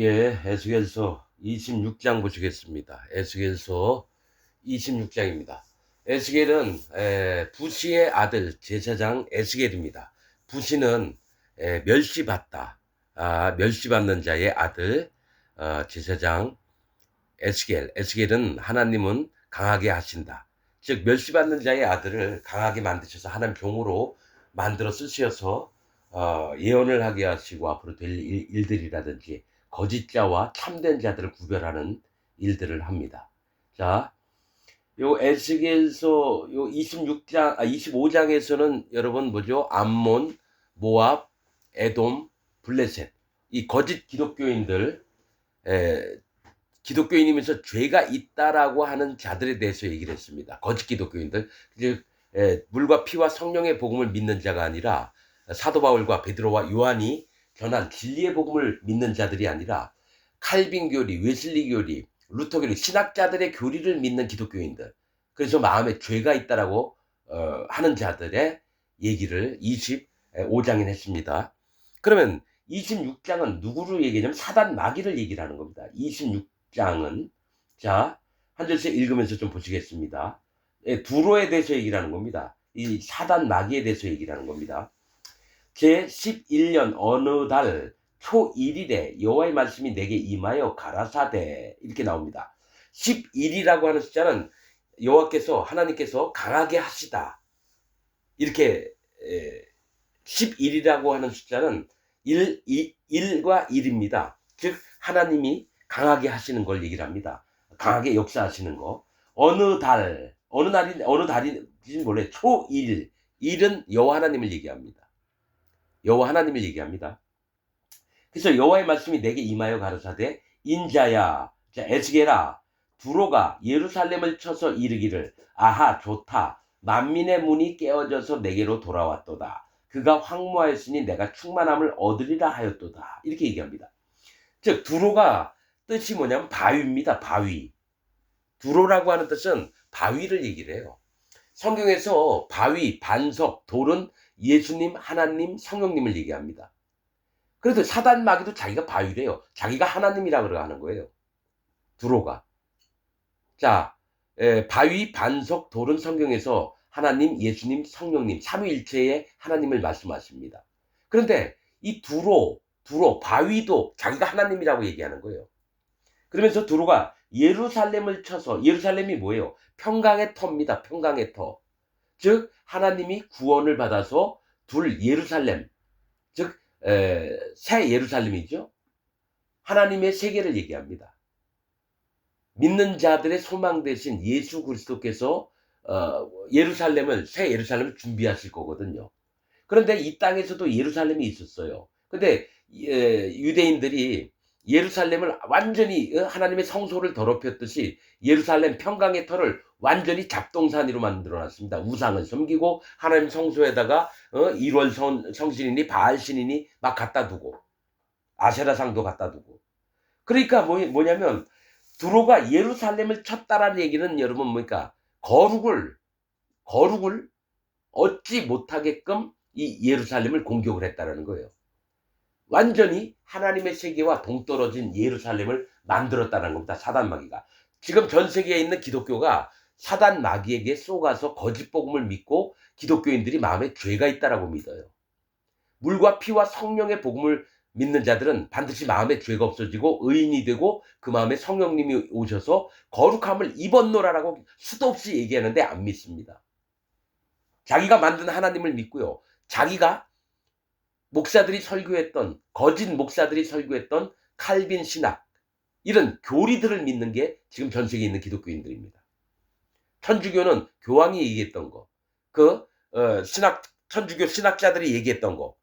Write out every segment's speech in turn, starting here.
예, 에스겔서 26장 보시겠습니다. 에스겔서 26장입니다. 에스겔은 부시의 아들 제사장 에스겔입니다. 부시는 멸시받다, 멸시받는 자의 아들 제사장 에스겔. 에스겔은 하나님은 강하게 하신다. 즉 멸시받는 자의 아들을 강하게 만드셔서 하나님 종으로 만들어 쓰셔서 예언을 하게 하시고 앞으로 될 일들이라든지 거짓자와 참된 자들을 구별하는 일들을 합니다. 자, 요 에스겔서 요 25장에서는 여러분 뭐죠? 암몬, 모압, 에돔, 블레셋, 이 거짓 기독교인들, 에, 기독교인이면서 죄가 있다라고 하는 자들에 대해서 얘기를 했습니다. 거짓 기독교인들, 즉 물과 피와 성령의 복음을 믿는 자가 아니라 사도 바울과 베드로와 요한이 전한 진리의 복음을 믿는 자들이 아니라 칼빈 교리, 웨슬리 교리, 루터 교리, 신학자들의 교리를 믿는 기독교인들, 그래서 마음에 죄가 있다라고 하는 자들의 얘기를 25장에 했습니다. 그러면 26장은 누구를 얘기하냐면 사단 마귀를 얘기를 하는 겁니다. 26장은 자, 한 절씩 읽으면서 좀 보시겠습니다. 두로에 대해서 얘기를 하는 겁니다. 이 사단 마귀에 대해서 얘기를 하는 겁니다. 제 11년 어느 달 초 1일에 여호와의 말씀이 내게 임하여 가라사대, 이렇게 나옵니다. 11이라고 하는 숫자는 여호와께서, 하나님께서 강하게 하시다, 이렇게 11이라고 하는 숫자는 1과 1입니다. 즉 하나님이 강하게 하시는 걸 얘기를 합니다. 강하게 역사하시는 거. 어느 달, 어느 달인지 몰라요. 초1, 1은 여호와 하나님을 얘기합니다. 여호와 하나님을 얘기합니다. 그래서 여호와의 말씀이 내게 임하여 가라사대, 인자야, 자, 에스겔아, 두로가 예루살렘을 쳐서 이르기를, 아하 좋다, 만민의 문이 깨어져서 내게로 돌아왔도다. 그가 황무하였으니 내가 충만함을 얻으리라 하였도다. 이렇게 얘기합니다. 즉 두로가 뜻이 뭐냐면 바위입니다. 바위. 두로라고 하는 뜻은 바위를 얘기를 해요. 성경에서 바위, 반석, 돌은 예수님, 하나님, 성령님을 얘기합니다. 그래도 사단 마귀도 자기가 바위래요. 자기가 하나님이라고 하는 거예요. 두로가. 자, 바위, 반석, 돌은 성경에서 하나님, 예수님, 성령님, 삼위일체의 하나님을 말씀하십니다. 그런데 이 두로, 바위도 자기가 하나님이라고 얘기하는 거예요. 그러면서 두로가 예루살렘을 쳐서, 예루살렘이 뭐예요? 평강의 터입니다. 평강의 터. 즉 하나님이 구원을 받아서 둘 예루살렘, 즉 새 예루살렘이죠. 하나님의 세계를 얘기합니다. 믿는 자들의 소망 대신 예수 그리스도께서 예루살렘을, 새 예루살렘을 준비하실 거거든요. 그런데 이 땅에서도 예루살렘이 있었어요. 근데 유대인들이 예루살렘을 완전히 하나님의 성소를 더럽혔듯이 예루살렘 평강의 터를 완전히 잡동사니로 만들어놨습니다. 우상을 섬기고 하나님 성소에다가 1월 성신이니 바알신이니 막 갖다 두고 아세라상도 갖다 두고. 그러니까 뭐냐면 두로가 예루살렘을 쳤다라는 얘기는 여러분 뭡니까? 거룩을 얻지 못하게끔 이 예루살렘을 공격을 했다라는 거예요. 완전히 하나님의 세계와 동떨어진 예루살렘을 만들었다는 겁니다. 사단 마귀가. 지금 전 세계에 있는 기독교가 사단 마귀에게 쏘가서 거짓 복음을 믿고 기독교인들이 마음에 죄가 있다라고 믿어요. 물과 피와 성령의 복음을 믿는 자들은 반드시 마음에 죄가 없어지고 의인이 되고 그 마음에 성령님이 오셔서 거룩함을 입었노라라고 수도 없이 얘기하는데 안 믿습니다. 자기가 만든 하나님을 믿고요. 자기가 목사들이 설교했던, 거짓 목사들이 설교했던 칼빈 신학, 이런 교리들을 믿는 게 지금 전 세계에 있는 기독교인들입니다. 천주교는 교황이 얘기했던 거, 천주교 신학자들이 얘기했던 거,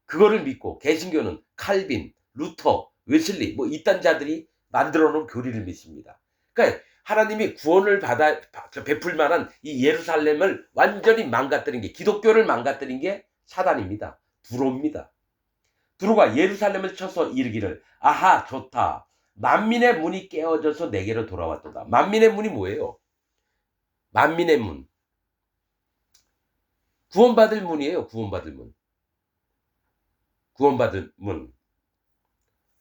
그거를 믿고, 개신교는 칼빈, 루터, 웨슬리 뭐 이딴 자들이 만들어 놓은 교리를 믿습니다. 그러니까 하나님이 구원을 베풀 만한 이 예루살렘을 완전히 망가뜨린 게, 기독교를 망가뜨린 게 사단입니다. 두로입니다. 두로가 예루살렘을 쳐서 이르기를, 아하 좋다, 만민의 문이 깨어져서 내게로 돌아왔도다. 만민의 문이 뭐예요? 만민의 문, 구원받을 문이에요. 구원받을 문.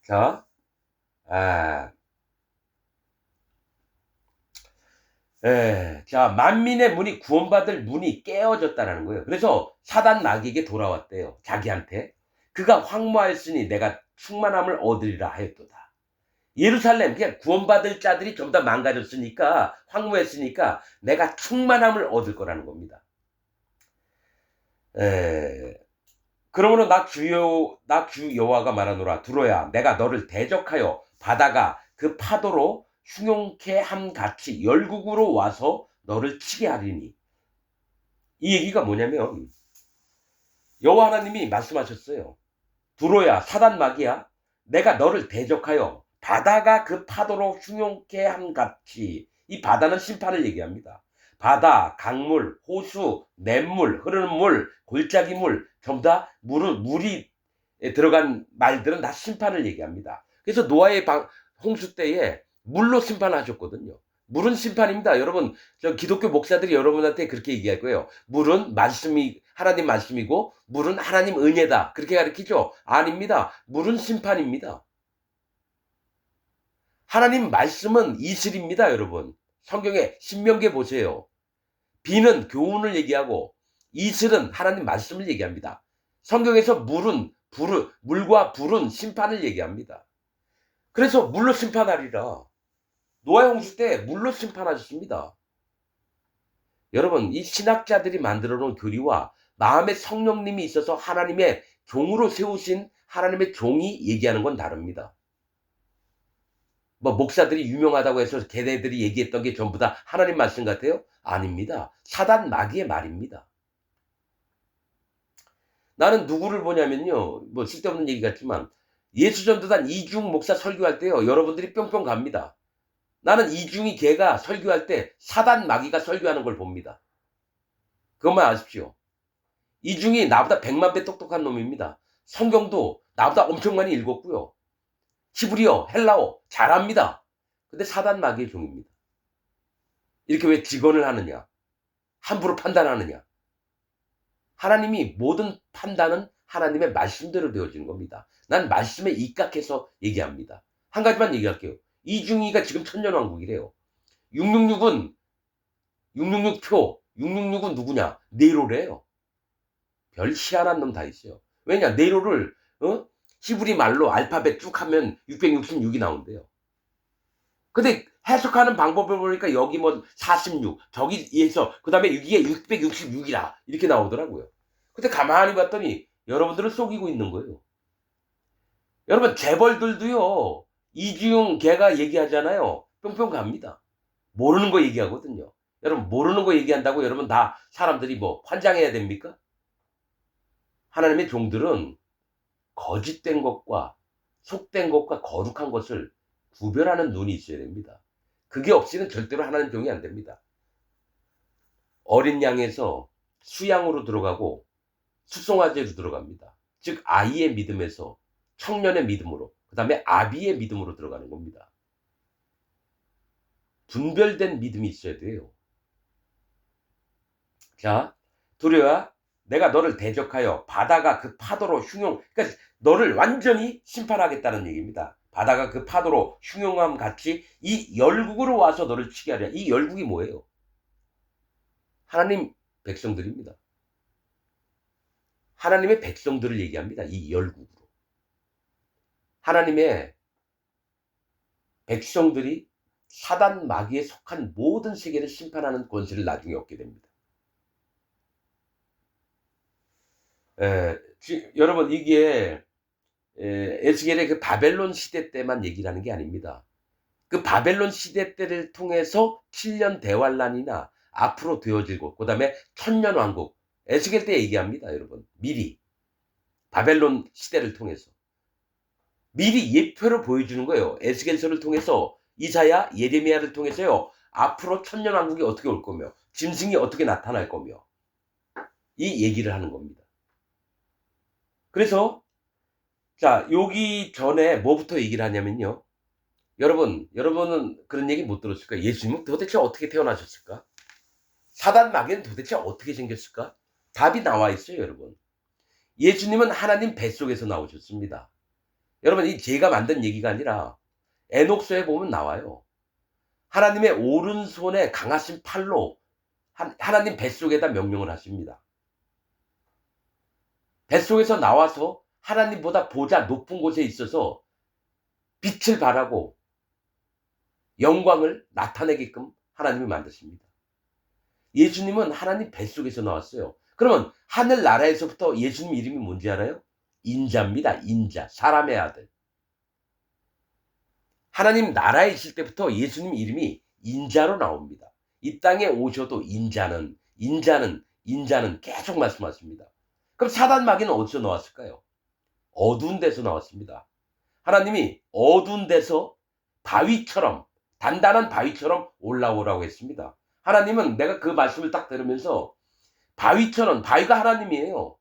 자, 아, 자, 만민의 문이 구원받을 문이 깨어졌다라는 거예요. 그래서 사단 마귀에게 돌아왔대요. 자기한테. 그가 황무하였으니 내가 충만함을 얻으리라 하였도다. 예루살렘, 그냥 구원받을 자들이 전부 다 망가졌으니까, 황무했으니까 내가 충만함을 얻을 거라는 겁니다. 그러므로 나 주 여호와가 말하노라. 두로야, 내가 너를 대적하여 바다가 그 파도로 흉용케 함 같이 열국으로 와서 너를 치게 하리니. 이 얘기가 뭐냐면 여호와 하나님이 말씀하셨어요. 두로야, 사단 마귀야, 내가 너를 대적하여 바다가 그 파도로 흉용케 함 같이. 이 바다는 심판을 얘기합니다. 바다, 강물, 호수, 냇물, 흐르는 물, 골짜기 물, 전부 다 물이 들어간 말들은 다 심판을 얘기합니다. 그래서 노아의 홍수 때에 물로 심판하셨거든요. 물은 심판입니다. 여러분, 저 기독교 목사들이 여러분한테 그렇게 얘기할 거예요. 물은 하나님 말씀이고, 물은 하나님 은혜다. 그렇게 가르치죠? 아닙니다. 물은 심판입니다. 하나님 말씀은 이슬입니다, 여러분. 성경에 신명기에 보세요. 비는 교훈을 얘기하고, 이슬은 하나님 말씀을 얘기합니다. 성경에서 물과 불은 심판을 얘기합니다. 그래서 물로 심판하리라. 노아 홍수 때 물로 심판하셨습니다. 여러분, 이 신학자들이 만들어 놓은 교리와 마음의 성령님이 있어서 하나님의 종으로 세우신 하나님의 종이 얘기하는 건 다릅니다. 뭐 목사들이 유명하다고 해서 걔네들이 얘기했던 게 전부 다 하나님 말씀 같아요? 아닙니다. 사단 마귀의 말입니다. 나는 누구를 보냐면요, 뭐 쓸데없는 얘기 같지만 예수전도단 이중 목사 설교할 때요, 여러분들이 뿅뿅 갑니다. 나는 이중이 걔가 설교할 때 사단 마귀가 설교하는 걸 봅니다. 그것만 아십시오. 이중이 나보다 100만 배 똑똑한 놈입니다. 성경도 나보다 엄청 많이 읽었고요. 히브리어, 헬라어 잘합니다. 근데 사단 마귀의 종입니다. 이렇게 왜 직언을 하느냐? 함부로 판단하느냐? 하나님이 모든 판단은 하나님의 말씀대로 되어지는 겁니다. 난 말씀에 입각해서 얘기합니다. 한 가지만 얘기할게요. 이중이가 지금 천년왕국이래요. 666은 666은 누구냐? 네로래요. 별 희한한 놈 다 있어요. 왜냐? 네로를 히브리 말로 알파벳 쭉 하면 666이 나온대요. 근데 해석하는 방법을 보니까 여기 뭐 46, 저기에서 그 다음에 이게 666이라 이렇게 나오더라고요. 근데 가만히 봤더니 여러분들을 속이고 있는 거예요. 여러분, 재벌들도요, 이중 걔가 얘기하잖아요. 뿅뿅 갑니다. 모르는 거 얘기하거든요. 여러분, 모르는 거 얘기한다고 여러분 다 사람들이 뭐 환장해야 됩니까? 하나님의 종들은 거짓된 것과 속된 것과 거룩한 것을 구별하는 눈이 있어야 됩니다. 그게 없이는 절대로 하나님 종이 안 됩니다. 어린 양에서 수양으로 들어가고 수송아지로 들어갑니다. 즉 아이의 믿음에서 청년의 믿음으로, 그 다음에 아비의 믿음으로 들어가는 겁니다. 분별된 믿음이 있어야 돼요. 자, 두려야 내가 너를 대적하여 바다가 그 파도로 그러니까 너를 완전히 심판하겠다는 얘기입니다. 바다가 그 파도로 흉용함 같이 이 열국으로 와서 너를 치게 하랴. 이 열국이 뭐예요? 하나님 백성들입니다. 하나님의 백성들을 얘기합니다. 이 열국으로. 하나님의 백성들이 사단 마귀에 속한 모든 세계를 심판하는 권세를 나중에 얻게 됩니다. 여러분, 이게 에스겔의 그 바벨론 시대 때만 얘기를 하는 게 아닙니다. 그 바벨론 시대 때를 통해서 7년 대환란이나 앞으로 되어질 것, 그 다음에 천년 왕국, 에스겔 때 얘기합니다. 여러분, 미리 바벨론 시대를 통해서 미리 예표로 보여주는 거예요. 에스겔서를 통해서, 이사야, 예레미야를 통해서요, 앞으로 천년 왕국이 어떻게 올 거며 짐승이 어떻게 나타날 거며 이 얘기를 하는 겁니다. 그래서 자, 여기 전에 뭐부터 얘기를 하냐면요, 여러분은 그런 얘기 못 들었을까? 예수님은 도대체 어떻게 태어나셨을까? 사단 마귀는 도대체 어떻게 생겼을까? 답이 나와 있어요, 여러분. 예수님은 하나님 뱃속에서 나오셨습니다. 여러분, 이 제가 만든 얘기가 아니라 에녹서에 보면 나와요. 하나님의 오른손에 강하신 팔로 하나님 뱃속에다 명령을 하십니다. 뱃속에서 나와서 하나님보다 보다 높은 곳에 있어서 빛을 발하고 영광을 나타내게끔 하나님이 만드십니다. 예수님은 하나님 뱃속에서 나왔어요. 그러면 하늘나라에서부터 예수님 이름이 뭔지 알아요? 인자입니다. 인자. 사람의 아들. 하나님 나라에 있을 때부터 예수님 이름이 인자로 나옵니다. 이 땅에 오셔도 인자는 계속 말씀하십니다. 그럼 사단 마귀는 어디서 나왔을까요? 어두운 데서 나왔습니다. 하나님이 어두운 데서 바위처럼, 단단한 바위처럼 올라오라고 했습니다. 하나님은 내가 그 말씀을 딱 들으면서 바위처럼, 바위가 하나님이에요.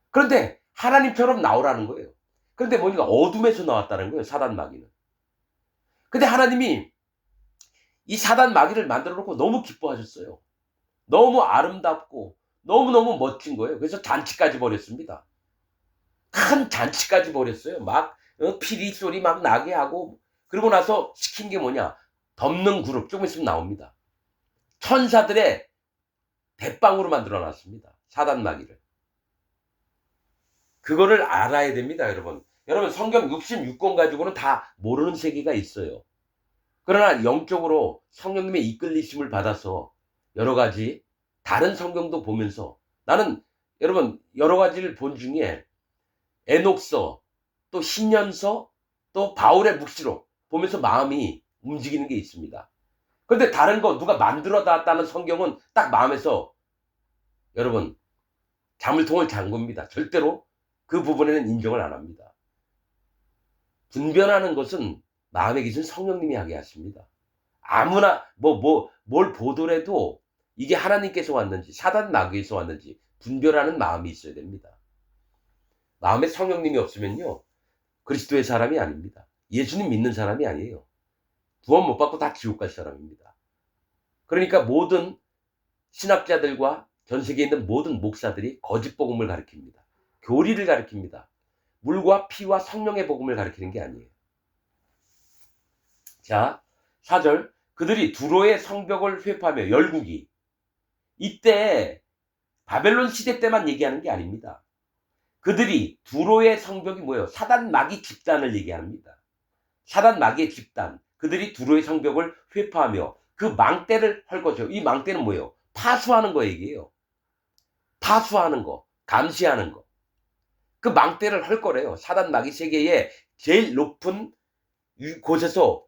그런데 하나님처럼 나오라는 거예요. 그런데 뭐니까 어둠에서 나왔다는 거예요, 사단 마귀는. 근데 하나님이 이 사단 마귀를 만들어 놓고 너무 기뻐하셨어요. 너무 아름답고 너무너무 멋진 거예요. 그래서 잔치까지 벌였습니다. 큰 잔치까지 벌였어요. 막 피리 소리 막 나게 하고, 그러고 나서 시킨 게 뭐냐, 덮는 그룹, 조금 있으면 나옵니다. 천사들의 대빵으로 만들어 놨습니다. 사단 마귀를. 그거를 알아야 됩니다, 여러분. 여러분, 성경 66권 가지고는 다 모르는 세계가 있어요. 그러나 영적으로 성령님의 이끌리심을 받아서 여러 가지 다른 성경도 보면서, 나는 여러분 여러 가지를 본 중에 에녹서, 또 신년서, 또 바울의 묵시록 보면서 마음이 움직이는 게 있습니다. 그런데 다른 거 누가 만들어 놨다는 성경은 딱 마음에서 여러분 자물통을 잠굽니다. 절대로 그 부분에는 인정을 안 합니다. 분별하는 것은 마음에 계신 성령님이 하게 하십니다. 아무나 뭘 보더라도 이게 하나님께서 왔는지 사단 마귀에서 왔는지 분별하는 마음이 있어야 됩니다. 마음에 성령님이 없으면요, 그리스도의 사람이 아닙니다. 예수님 믿는 사람이 아니에요. 구원 못 받고 다 지옥 갈 사람입니다. 그러니까 모든 신학자들과 전 세계에 있는 모든 목사들이 거짓 복음을 가르칩니다. 교리를 가르칩니다. 물과 피와 성령의 복음을 가르치는 게 아니에요. 자, 4절. 그들이 두로의 성벽을 회파하며, 열국이 이때 바벨론 시대 때만 얘기하는 게 아닙니다. 그들이 두로의 성벽이 뭐예요? 사단 마귀 집단을 얘기합니다. 사단 마귀의 집단. 그들이 두로의 성벽을 회파하며 그 망대를 헐 거죠. 이 망대는 뭐예요? 파수하는 거 얘기예요. 파수하는 거, 감시하는 거. 그 망대를 헐 거래요. 사단 마귀 세계의 제일 높은 곳에서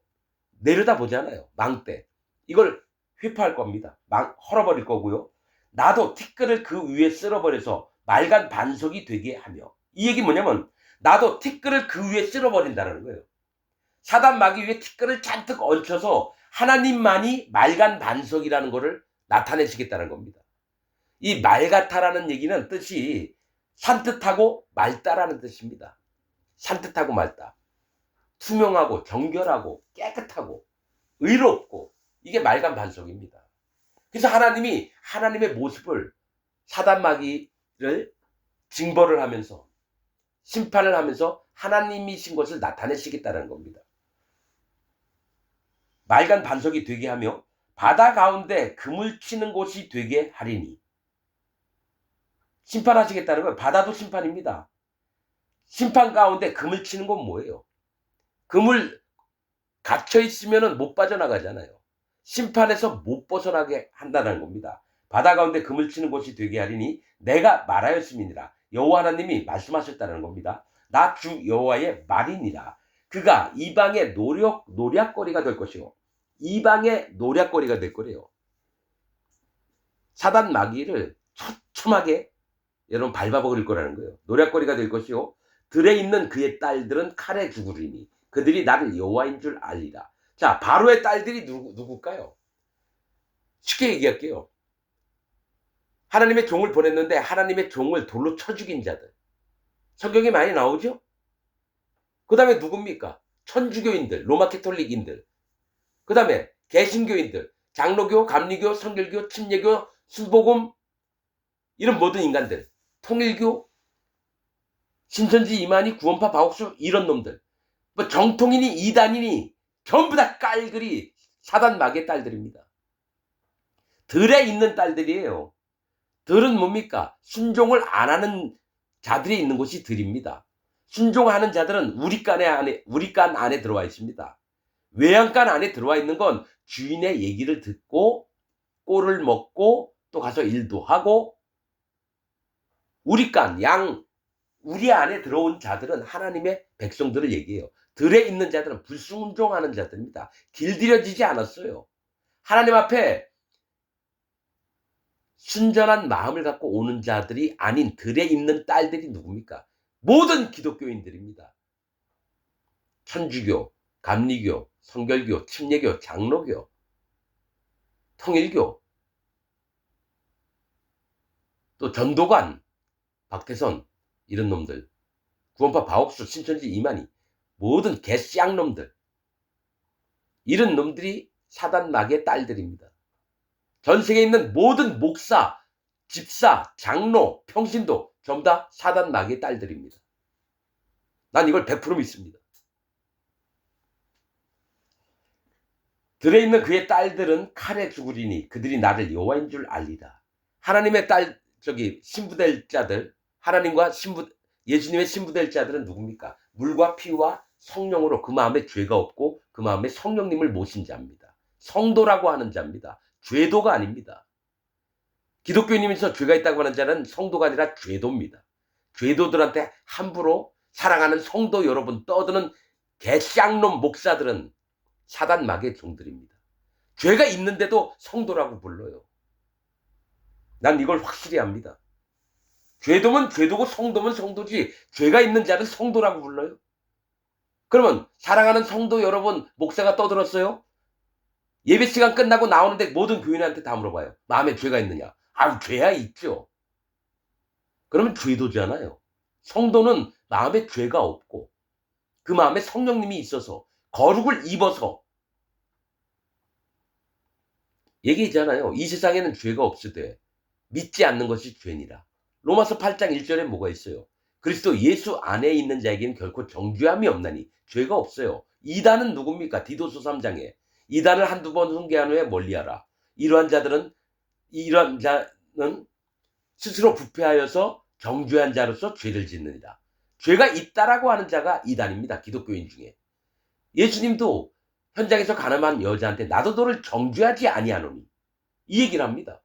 내려다 보잖아요. 망대. 이걸 회파할 겁니다. 헐어버릴 거고요. 나도 티끌을 그 위에 쓸어버려서 말간 반석이 되게 하며. 이 얘기 뭐냐면 나도 티끌을 그 위에 쓸어버린다는 거예요. 사단 마귀 위에 티끌을 잔뜩 얹혀서 하나님만이 말간 반석이라는 것을 나타내시겠다는 겁니다. 이 말같아라는 얘기는 뜻이 산뜻하고 맑다라는 뜻입니다. 산뜻하고 맑다. 투명하고 정결하고 깨끗하고 의롭고, 이게 말간 반석입니다. 그래서 하나님이 하나님의 모습을, 사단 마귀를 징벌을 하면서 심판을 하면서 하나님이신 것을 나타내시겠다는 겁니다. 맑은 반석이 되게 하며 바다 가운데 금을 치는 곳이 되게 하리니. 심판하시겠다는 건 바다도 심판입니다. 심판 가운데 금을 치는 건 뭐예요? 금을 갇혀 있으면 못 빠져나가잖아요. 심판에서 못 벗어나게 한다는 겁니다. 바다 가운데 금을 치는 곳이 되게 하리니 내가 말하였음이니라. 여호와 하나님이 말씀하셨다는 겁니다. 나 주 여호와의 말이니라. 그가 이방의 노략거리가 될 것이고, 이방의 노략거리가 될 거래요. 사단 마귀를 처참하게 여러분 밟아버릴 거라는 거예요. 노략거리가 될 것이요, 들에 있는 그의 딸들은 칼에 죽으리니 그들이 나를 여호와인 줄 알리라. 자, 바로의 딸들이 누굴까요? 쉽게 얘기할게요. 하나님의 종을 보냈는데 하나님의 종을 돌로 쳐 죽인 자들. 성경에 많이 나오죠? 그 다음에 누굽니까? 천주교인들, 로마 캐톨릭인들. 그 다음에 개신교인들, 장로교, 감리교, 성결교, 침례교, 순복음, 이런 모든 인간들. 통일교, 신천지 이만희, 구원파, 바옥수, 이런 놈들. 뭐 정통이니 이단이니 전부 다 깔글이 사단 마귀의 딸들입니다. 들에 있는 딸들이에요. 들은 뭡니까? 순종을 안 하는 자들이 있는 곳이 들입니다. 순종하는 자들은 우리간 안에 들어와 있습니다. 외양간 안에 들어와 있는 건 주인의 얘기를 듣고 꼴을 먹고 또 가서 일도 하고, 우리간 우리 안에 들어온 자들은 하나님의 백성들을 얘기해요. 들에 있는 자들은 불순종하는 자들입니다. 길들여지지 않았어요. 하나님 앞에 순전한 마음을 갖고 오는 자들이 아닌 들에 있는 딸들이 누굽니까? 모든 기독교인들입니다. 천주교, 감리교, 성결교, 침례교, 장로교, 통일교, 또 전도관, 박태선, 이런 놈들, 구원파 바옥수, 신천지 이만희, 모든 개쌍놈들, 이런 놈들이 사단 마귀의 딸들입니다. 전 세계에 있는 모든 목사, 집사, 장로, 평신도 전부 다 사단 마귀의 딸들입니다. 난 이걸 100% 믿습니다. 들에 있는 그의 딸들은 칼에 죽으리니 그들이 나를 여호와인 줄 알리다. 하나님의 신부될 자들, 하나님과 예수님의 신부될 자들은 누굽니까? 물과 피와 성령으로 그 마음에 죄가 없고 그 마음에 성령님을 모신 자입니다. 성도라고 하는 자입니다. 죄도가 아닙니다. 기독교인이면서 죄가 있다고 하는 자는 성도가 아니라 죄도입니다. 죄도들한테 함부로 사랑하는 성도 여러분 떠드는 개쌍놈 목사들은 사단 마귀의 종들입니다. 죄가 있는데도 성도라고 불러요. 난 이걸 확실히 압니다. 죄도면 죄도고 성도면 성도지, 죄가 있는 자는 성도라고 불러요. 그러면 사랑하는 성도 여러분, 목사가 떠들었어요? 예배 시간 끝나고 나오는데 모든 교인한테 다 물어봐요. 마음에 죄가 있느냐? 아유, 죄야 있죠. 그러면 죄도잖아요. 성도는 마음에 죄가 없고 그 마음에 성령님이 있어서 거룩을 입어서 얘기했잖아요. 이 세상에는 죄가 없으되 믿지 않는 것이 죄니라. 로마서 8장 1절에 뭐가 있어요? 그리스도 예수 안에 있는 자에게는 결코 정죄함이 없나니 죄가 없어요. 이단은 누굽니까? 디도서 3장에 이단을 한두 번 훈계한 후에 멀리하라. 이러한 자는 스스로 부패하여서 정죄한 자로서 죄를 짓느니라. 죄가 있다라고 하는 자가 이단입니다. 기독교인 중에. 예수님도 현장에서 가늠한 여자한테 나도 너를 정죄하지 아니하노니 이 얘기를 합니다.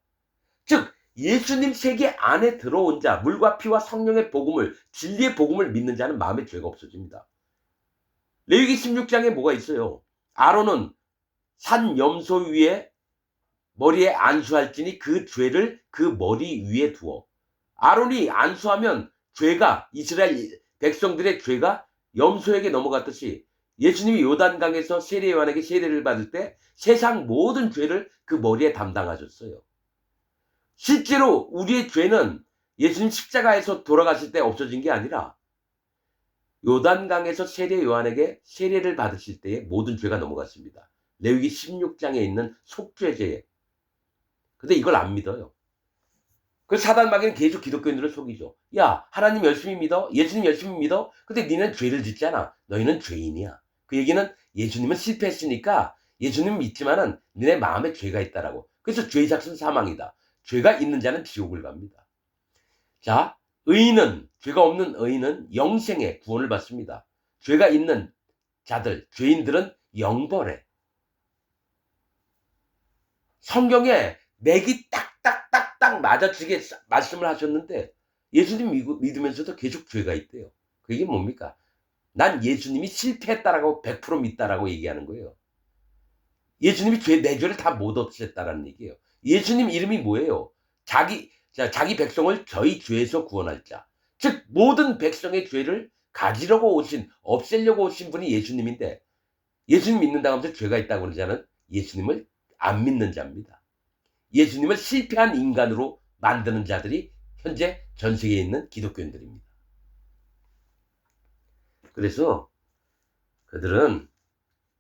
즉 예수님 세계 안에 들어온 자, 물과 피와 성령의 복음을, 진리의 복음을 믿는 자는 마음에 죄가 없어집니다. 레위기 16장에 뭐가 있어요? 아론은 산 염소 위에 머리에 안수할지니 그 죄를 그 머리 위에 두어. 아론이 안수하면 죄가, 이스라엘 백성들의 죄가 염소에게 넘어갔듯이 예수님이 요단강에서 세례 요한에게 세례를 받을 때 세상 모든 죄를 그 머리에 담당하셨어요. 실제로 우리의 죄는 예수님 십자가에서 돌아가실 때 없어진 게 아니라 요단강에서 세례 요한에게 세례를 받으실 때에 모든 죄가 넘어갔습니다. 레위기 16장에 있는 속죄죄에. 근데 이걸 안 믿어요. 그 사단 마귀는 계속 기독교인들을 속이죠. 야, 하나님 열심히 믿어? 예수님 열심히 믿어? 근데 니는 죄를 짓잖아. 너희는 죄인이야. 그 얘기는 예수님은 실패했으니까 예수님 믿지만은 너네 마음에 죄가 있다라고. 그래서 죄의 삭은 사망이다. 죄가 있는 자는 지옥을 갑니다. 자, 죄가 없는 의인은 영생의 구원을 받습니다. 죄가 있는 자들, 죄인들은 영벌에. 성경에 맥이 딱딱딱딱 맞아지게 말씀을 하셨는데 예수님 믿으면서도 계속 죄가 있대요. 그게 뭡니까? 난 예수님이 실패했다라고 100% 믿다라고 얘기하는 거예요. 예수님이 내 죄를 다 못 없앴다라는 얘기예요. 예수님 이름이 뭐예요? 자기 백성을 저희 죄에서 구원할 자. 즉 모든 백성의 죄를 없애려고 오신 분이 예수님인데, 예수님 믿는다고 하면서 죄가 있다고 하는 자는 예수님을 안 믿는 자입니다. 예수님을 실패한 인간으로 만드는 자들이 현재 전 세계에 있는 기독교인들입니다. 그래서 그들은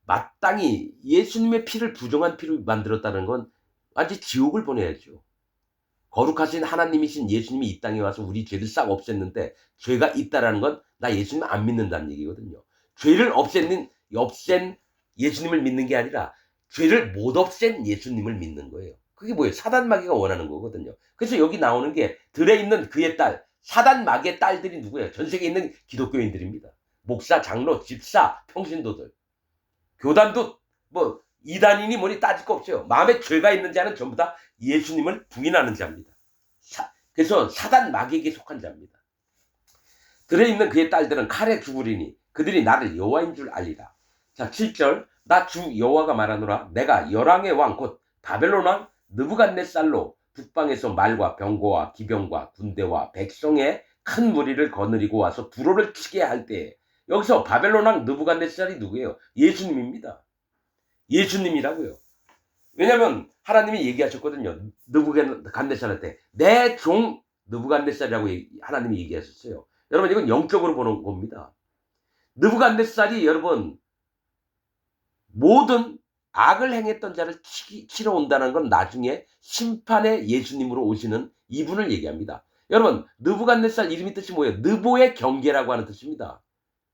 마땅히 예수님의 피를 부정한 피로 만들었다는 건 완전히 지옥을 보내야죠. 거룩하신 하나님이신 예수님이 이 땅에 와서 우리 죄를 싹 없앴는데 죄가 있다라는 건 나 예수님 안 믿는다는 얘기거든요. 죄를 없앤 예수님을 믿는 게 아니라 죄를 못 없앤 예수님을 믿는 거예요. 그게 뭐예요? 사단 마귀가 원하는 거거든요. 그래서 여기 나오는 게 들에 있는 그의 딸, 사단 마귀의 딸들이 누구예요? 전 세계에 있는 기독교인들입니다. 목사, 장로, 집사, 평신도들. 교단도 뭐 이단이니 뭐니 따질 거 없어요. 마음에 죄가 있는 자는 전부 다 예수님을 부인하는 자입니다. 그래서 사단 마귀에게 속한 자입니다. 들에 있는 그의 딸들은 칼에 죽으리니 그들이 나를 여호와인 줄 알리라. 자, 7절. 나 주 여호와가 말하노라. 내가 열왕의 왕 곧 바벨론 왕 느부갓네살로 북방에서 말과 병거와 기병과 군대와 백성의 큰 무리를 거느리고 와서 두로를 치게 할 때, 여기서 바벨론 왕 느부갓네살이 누구예요? 예수님입니다. 예수님이라고요. 왜냐하면 하나님이 얘기하셨거든요. 느부갓네살한테 내 종 느부갓네살이라고 하나님이 얘기하셨어요. 여러분, 이건 영적으로 보는 겁니다. 느부갓네살이 여러분 모든 악을 행했던 자를 치러 온다는 건 나중에 심판의 예수님으로 오시는 이분을 얘기합니다. 여러분, 느부갓네살 이름이 뜻이 뭐예요? 느보의 경계라고 하는 뜻입니다.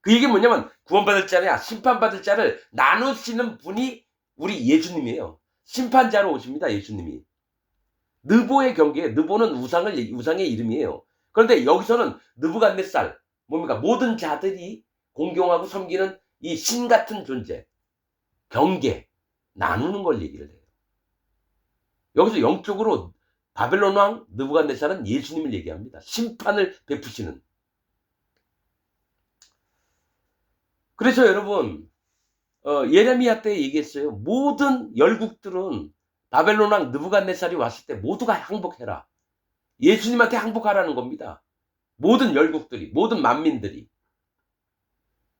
그 얘기 뭐냐면 구원받을 자냐 심판받을 자를 나누시는 분이 우리 예수님이에요. 심판자로 오십니다. 예수님이. 느보의 경계, 느보는 우상의 이름이에요. 그런데 여기서는 느부갓네살, 뭡니까? 모든 자들이 공경하고 섬기는 이 신 같은 존재, 경계, 나누는 걸 얘기를 해요. 여기서 영적으로 바벨론 왕 느부갓네살은 예수님을 얘기합니다. 심판을 베푸시는. 그래서 여러분, 예레미야 때 얘기했어요. 모든 열국들은 바벨론 왕 느부갓네살이 왔을 때 모두가 항복해라. 예수님한테 항복하라는 겁니다. 모든 열국들이, 모든 만민들이.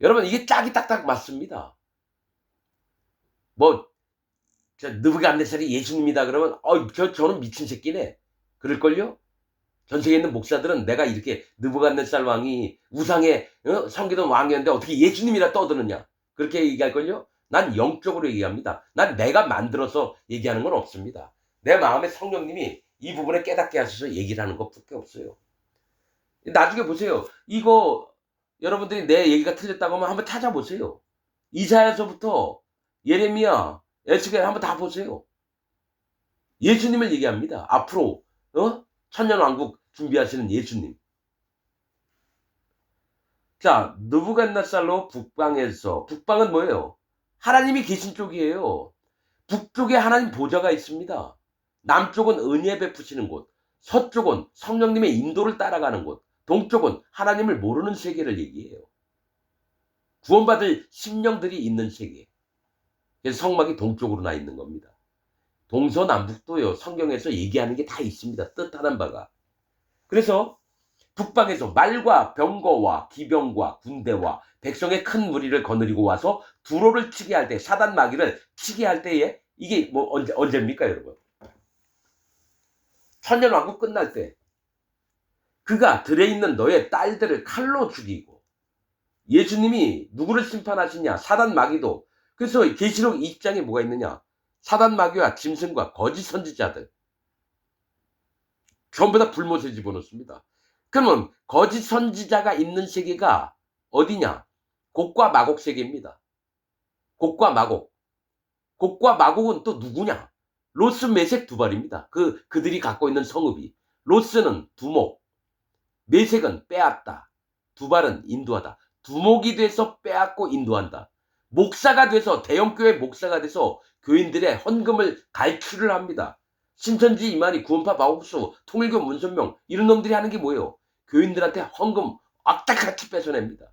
여러분, 이게 짝이 딱딱 맞습니다. 뭐 느부갓네살이 예수님이다 그러면 저는 미친 새끼네 그럴걸요? 전 세계에 있는 목사들은 내가 이렇게 느부갓네살 왕이 우상에 섬기던 왕이었는데 어떻게 예수님이라 떠드느냐 그렇게 얘기할걸요? 난 영적으로 얘기합니다. 난 내가 만들어서 얘기하는 건 없습니다. 내 마음에 성령님이 이 부분에 깨닫게 하셔서 얘기를 하는 것밖에 없어요. 나중에 보세요. 이거 여러분들이 내 얘기가 틀렸다고 하면 한번 찾아보세요. 이사야서부터 예레미야, 에스겔 한번 다 보세요. 예수님을 얘기합니다. 앞으로 천년왕국 준비하시는 예수님. 자, 느부갓네살로 북방에서, 북방은 뭐예요? 하나님이 계신 쪽이에요. 북쪽에 하나님 보좌가 있습니다. 남쪽은 은혜 베푸시는 곳, 서쪽은 성령님의 인도를 따라가는 곳, 동쪽은 하나님을 모르는 세계를 얘기해요. 구원받을 심령들이 있는 세계. 그래서 성막이 동쪽으로 나 있는 겁니다. 동서남북도요. 성경에서 얘기하는 게 다 있습니다. 뜻하는 바가. 그래서 북방에서 말과 병거와 기병과 군대와 백성의 큰 무리를 거느리고 와서 두로를 치게 할 때, 사단 마귀를 치게 할 때에, 이게 뭐 언제입니까 여러분? 천년왕국 끝날 때 그가 들에 있는 너의 딸들을 칼로 죽이고, 예수님이 누구를 심판하시냐? 사단 마귀도. 그래서 계시록 20장에 뭐가 있느냐? 사단 마귀와 짐승과 거짓 선지자들 전부 다 불못에 집어넣습니다. 그러면 거짓 선지자가 있는 세계가 어디냐? 곡과 마곡 세계입니다. 곡과 마곡. 곡과 마곡은 또 누구냐? 로스, 메색, 두발입니다. 그들이 갖고 있는 성읍이. 로스는 두목, 메색은 빼앗다, 두발은 인도하다. 두목이 돼서 빼앗고 인도한다. 목사가 돼서, 대형교회 목사가 돼서 교인들의 헌금을 갈취를 합니다. 신천지 이만희, 구원파 마곡수, 통일교 문선명 이런 놈들이 하는 게 뭐예요? 교인들한테 헌금 악착같이 뺏어냅니다.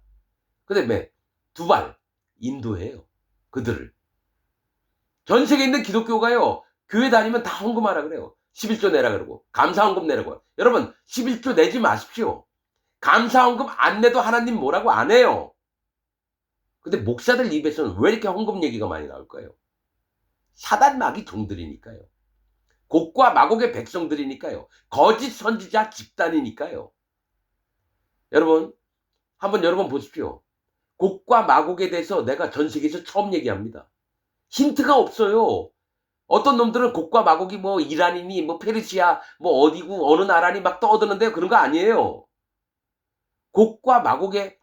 그 다음에 두발, 인도해요. 그들을. 전 세계에 있는 기독교가요, 교회 다니면 다 헌금하라 그래요. 11조 내라 그러고, 감사헌금 내라고. 여러분, 11조 내지 마십시오. 감사헌금 안 내도 하나님 뭐라고 안 해요. 근데 목사들 입에서는 왜 이렇게 헌금 얘기가 많이 나올까요? 사단 마귀 종들이니까요. 곡과 마곡의 백성들이니까요. 거짓 선지자 집단이니까요. 여러분, 한번 여러분 보십시오. 곡과 마곡에 대해서 내가 전 세계에서 처음 얘기합니다. 힌트가 없어요. 어떤 놈들은 곡과 마곡이 뭐 이란이니 뭐 페르시아 뭐 어디고 어느 나라니 막 떠드는데 그런 거 아니에요. 곡과 마곡의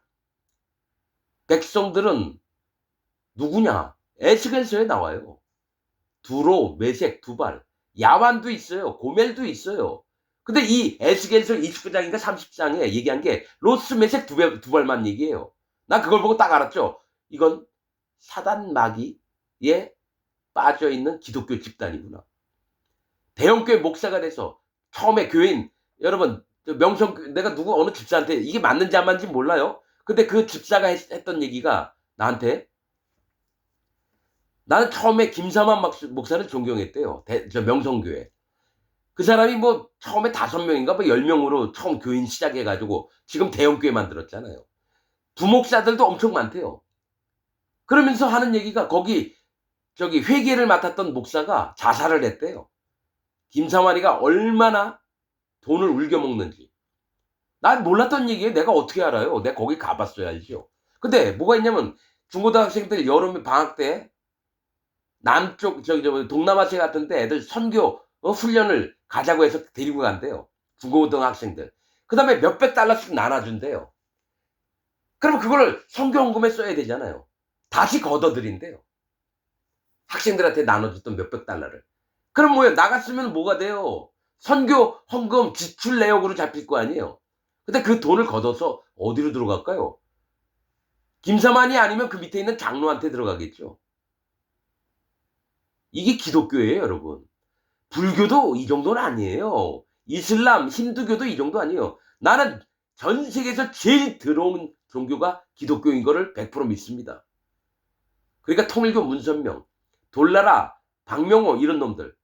백성들은 누구냐? 에스겔서에 나와요. 두로, 메색, 두발, 야완도 있어요. 고멜도 있어요. 근데 이 에스겔서 29장인가 30장에 얘기한 게 로스, 메색, 두발만 얘기해요. 난 그걸 보고 딱 알았죠. 이건 사단 마귀에 빠져 있는 기독교 집단이구나. 대형교회 목사가 돼서 처음에 교인, 여러분 명성, 내가 누구 어느 집사한테 이게 맞는지 안 맞는지 몰라요. 근데 그 집사가 했던 얘기가 나한테, 나는 처음에 김사만 목사를 존경했대요. 저 명성교회. 그 사람이 뭐 처음에 5명인가 뭐 10명으로 처음 교인 시작해가지고 지금 대형교회 만들었잖아요. 부목사들도 엄청 많대요. 그러면서 하는 얘기가 거기 저기 회계를 맡았던 목사가 자살을 했대요. 김사만이가 얼마나 돈을 울겨먹는지. 난 몰랐던 얘기예요. 내가 어떻게 알아요? 내가 거기 가봤어야 알죠. 근데 뭐가 있냐면 중고등학생들 여름 방학 때 남쪽 저기 동남아시아 같은데 애들 선교 훈련을 가자고 해서 데리고 간대요. 중고등학생들. 그 다음에 몇백 달러씩 나눠준대요. 그럼 그걸 선교헌금에 써야 되잖아요. 다시 걷어들인대요. 학생들한테 나눠줬던 몇백 달러를. 그럼 뭐예요? 나갔으면 뭐가 돼요? 선교 헌금 지출 내역으로 잡힐 거 아니에요. 근데 그 돈을 걷어서 어디로 들어갈까요? 김사만이 아니면 그 밑에 있는 장로한테 들어가겠죠. 이게 기독교예요, 여러분. 불교도 이 정도는 아니에요. 이슬람, 힌두교도 이 정도 아니에요. 나는 전 세계에서 제일 더러운 종교가 기독교인 거를 100% 믿습니다. 그러니까 통일교 문선명, 돌나라, 박명호 이런 놈들.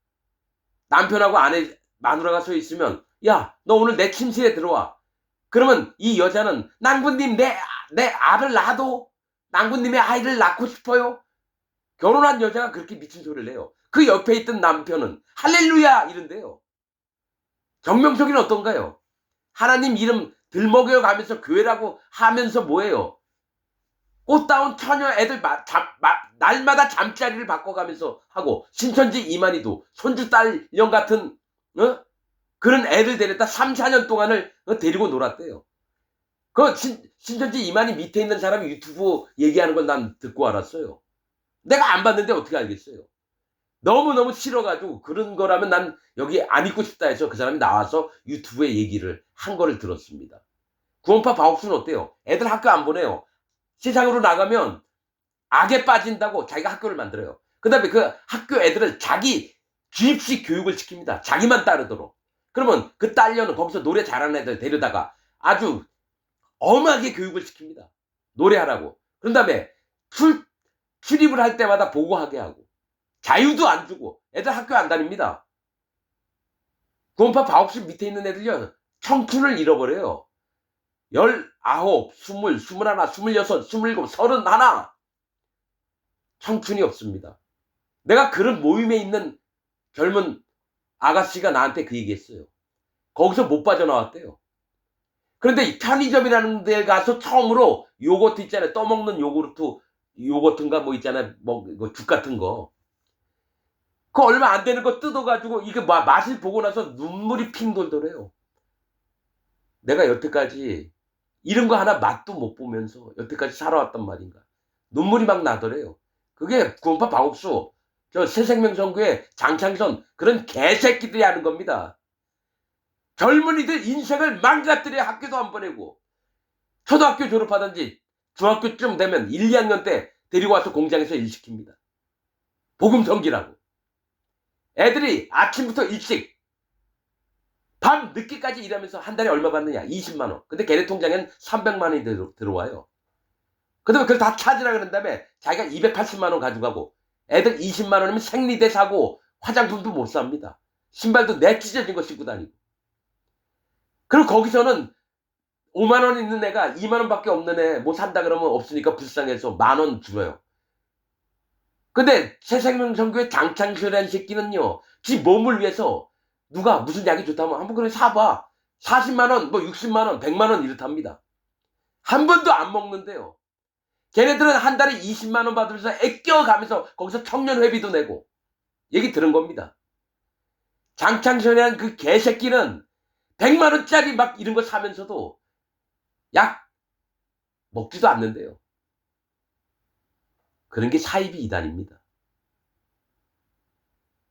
남편하고 아내, 마누라가 서 있으면 야, 너 오늘 내 침실에 들어와. 그러면 이 여자는 낭군님 내 아를 낳아도 낭군님의 아이를 낳고 싶어요. 결혼한 여자가 그렇게 미친 소리를 해요. 그 옆에 있던 남편은 할렐루야 이런데요. 정명석이는 어떤가요? 하나님 이름 들먹여 가면서 교회라고 하면서 뭐예요? 꽃다운 처녀 애들 날마다 잠자리를 바꿔가면서 하고, 신천지 이만희도 손주 딸형 같은 그런 애들 데려다 3, 4년 동안을 데리고 놀았대요. 그 신천지 이만희 밑에 있는 사람이 유튜브 얘기하는 걸 난 듣고 알았어요. 내가 안 봤는데 어떻게 알겠어요? 너무너무 싫어가지고 그런 거라면 난 여기 안 있고 싶다 해서 그 사람이 나와서 유튜브에 얘기를 한 거를 들었습니다. 구원파 바옥수는 어때요? 애들 학교 안 보내요. 세상으로 나가면 악에 빠진다고 자기가 학교를 만들어요. 그 다음에 그 학교 애들을 자기 주입식 교육을 시킵니다. 자기만 따르도록. 그러면 그 딸려는 거기서 노래 잘하는 애들 데려다가 아주 엄하게 교육을 시킵니다. 노래하라고. 그런 다음에 출입을 할 때마다 보고하게 하고. 자유도 안 주고. 애들 학교 안 다닙니다. 구원파 바옥수 밑에 있는 애들요, 청춘을 잃어버려요. 19, 20, 21, 26, 27, 31 청춘이 없습니다. 내가 그런 모임에 있는 젊은 아가씨가 나한테 그 얘기했어요. 거기서 못 빠져나왔대요. 그런데 편의점이라는 데 가서 처음으로 요거트 있잖아요. 떠먹는 요거트인가 뭐 있잖아요. 뭐 죽 같은 거. 그거 얼마 안 되는 거 뜯어가지고 이게 맛을 보고 나서 눈물이 핑 돌더래요. 내가 여태까지 이런 거 하나 맛도 못 보면서 여태까지 살아왔단 말인가. 눈물이 막 나더래요. 그게 구원파 바옥수, 저 새생명선교회 장창선 그런 개새끼들이 하는 겁니다. 젊은이들 인생을 망가뜨려 학교도 안 보내고, 초등학교 졸업하든지 중학교쯤 되면 1, 2학년 때 데리고 와서 공장에서 일 시킵니다. 복음 전기라고. 애들이 아침부터 일찍 밤 늦게까지 일하면서 한 달에 얼마 받느냐? 20만 원. 근데 걔네 통장에는 300만 원이 들어와요. 그 다음에 그걸 다 찾으라 그런 다음에 자기가 280만 원 가져가고, 애들 20만 원이면 생리대 사고 화장품도 못 삽니다. 신발도 내 찢어진 거 신고 다니고. 그리고 거기서는 5만 원 있는 애가 2만 원밖에 없는 애 뭐 산다 그러면 없으니까 불쌍해서 10,000원 줄어요. 근데 새생명선교회 장창수라는 새끼는요, 지 몸을 위해서 누가 무슨 약이 좋다면 한번 그래 사봐. 40만 원, 뭐 60만 원, 100만 원 이렇답니다. 한 번도 안 먹는데요. 걔네들은 한 달에 20만 원 받으면서 애껴가면서 거기서 청년회비도 내고. 얘기 들은 겁니다. 장창수라는 그 개새끼는 100만 원짜리 막 이런 거 사면서도 약 먹지도 않는데요. 그런 게 사이비 이단입니다.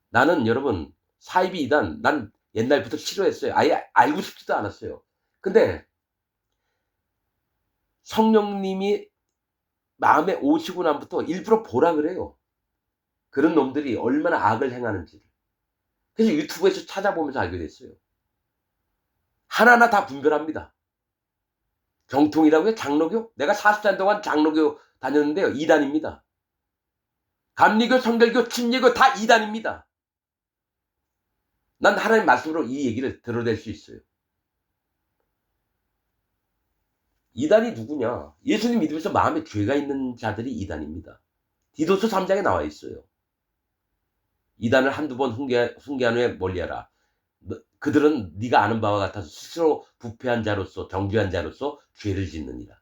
나는 여러분 사이비 이단 난 옛날부터 싫어했어요. 아예 알고 싶지도 않았어요. 근데 성령님이 마음에 오시고 난부터 일부러 보라 그래요. 그런 놈들이 얼마나 악을 행하는지를. 그래서 유튜브에서 찾아보면서 알게 됐어요. 하나하나 다 분별합니다. 정통이라고요? 장로교? 내가 40년 동안 장로교 다녔는데요. 이단입니다. 감리교, 성결교, 침례교 다 이단입니다. 난 하나님 말씀으로 이 얘기를 들어낼 수 있어요. 이단이 누구냐? 예수님 믿으면서 마음에 죄가 있는 자들이 이단입니다. 디도서 3장에 나와 있어요. 이단을 한두 번 훈계한 후에 멀리하라. 그들은 네가 아는 바와 같아서 스스로 부패한 자로서 정죄한 자로서 죄를 짓느니라.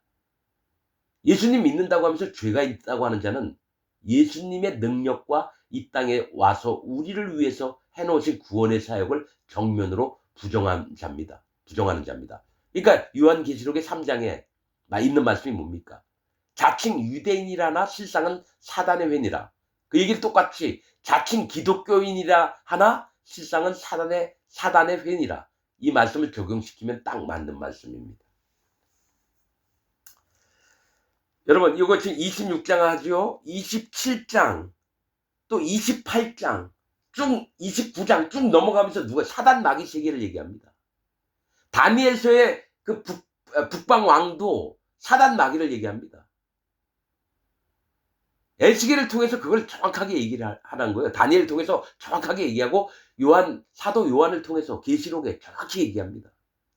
예수님 믿는다고 하면서 죄가 있다고 하는 자는 예수님의 능력과 이 땅에 와서 우리를 위해서 해놓으신 구원의 사역을 정면으로 부정하는 자입니다. 그러니까 요한계시록의 3장에 있는 말씀이 뭡니까? 자칭 유대인이라나 실상은 사단의 회니라. 그 얘기를 똑같이 자칭 기독교인이라 하나 실상은 사단의 회니라. 이 말씀을 적용시키면 딱 맞는 말씀입니다. 여러분 이거 지금 26장 하죠. 27장 또 28장 쭉 29장 쭉 넘어가면서 누가 사단 마귀 세계를 얘기합니다. 다니엘서의 그 북방 왕도 사단 마귀를 얘기합니다. 에스겔을 통해서 그걸 정확하게 얘기를 하는 거예요. 다니엘을 통해서 정확하게 얘기하고 사도 요한을 통해서 계시록에 정확히 얘기합니다.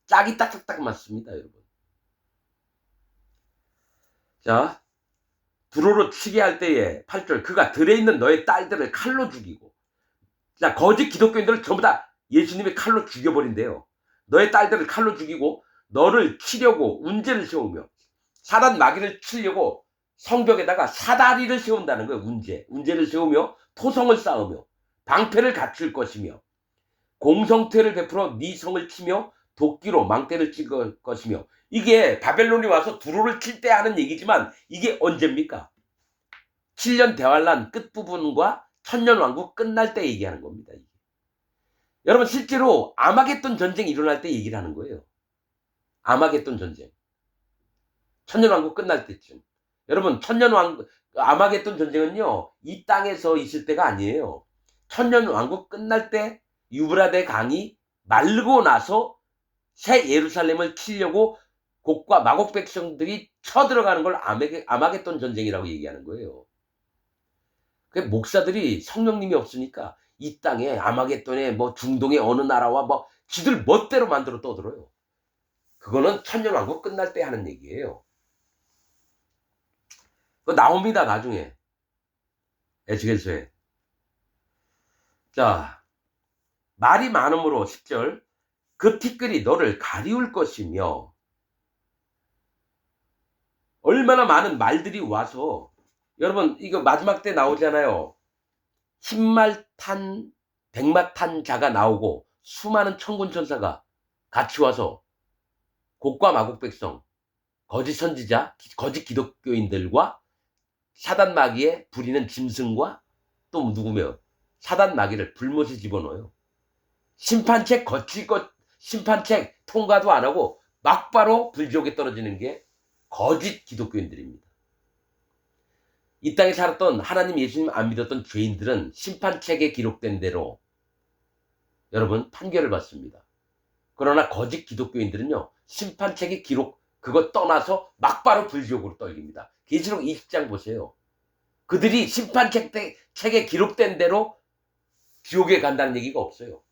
짝이 딱딱딱 맞습니다, 여러분. 자, 불호로 치게 할 때에 8절 그가 들에 있는 너의 딸들을 칼로 죽이고, 자, 거짓 기독교인들을 전부 다 예수님이 칼로 죽여버린대요. 너의 딸들을 칼로 죽이고 너를 치려고 운제를 세우며 사단 마귀를 치려고 성벽에다가 사다리를 세운다는 거예요. 운제를 세우며 토성을 쌓으며 방패를 갖출 것이며 공성퇴를 베풀어 네 성을 치며 도끼로 망대를 칠 것이며. 이게 바벨론이 와서 두로를 칠 때 하는 얘기지만 이게 언제입니까? 7년 대환란 끝부분과 천년왕국 끝날 때 얘기하는 겁니다. 이게. 여러분 실제로 아마겟돈 전쟁이 일어날 때 얘기를 하는 거예요. 아마겟돈 전쟁. 천년왕국 끝날 때쯤. 여러분 아마겟돈 전쟁은요 이 땅에서 있을 때가 아니에요. 천년왕국 끝날 때 유브라데 강이 말고 나서 새 예루살렘을 치려고 곡과 마곡 백성들이 쳐들어가는 걸 아마겟돈 전쟁이라고 얘기하는 거예요. 그 목사들이 성령님이 없으니까 이 땅에 아마겟돈에 뭐 중동의 어느 나라와 뭐 지들 멋대로 만들어 떠들어요. 그거는 천년왕국 끝날 때 하는 얘기예요. 그거 나옵니다 나중에 에스겔서에. 자, 말이 많음으로 10절 그 티끌이 너를 가리울 것이며. 얼마나 많은 말들이 와서, 여러분 이거 마지막 때 나오잖아요. 흰말 탄 백마 탄 자가 나오고 수많은 천군 천사가 같이 와서 곡과 마곡 백성, 거짓 선지자, 거짓 기독교인들과 사단 마귀의 부리는 짐승과 또 누구며 사단 마귀를 불못에 집어넣어요. 심판책 심판책 통과도 안 하고 막바로 불지옥에 떨어지는 게 거짓 기독교인들입니다. 이 땅에 살았던 하나님 예수님 안 믿었던 죄인들은 심판책에 기록된 대로 여러분 판결을 받습니다. 그러나 거짓 기독교인들은요 심판책의 기록 그거 떠나서 막바로 불지옥으로 떨깁니다. 계시록 20장 보세요. 그들이 심판책에 기록된 대로 지옥에 간다는 얘기가 없어요.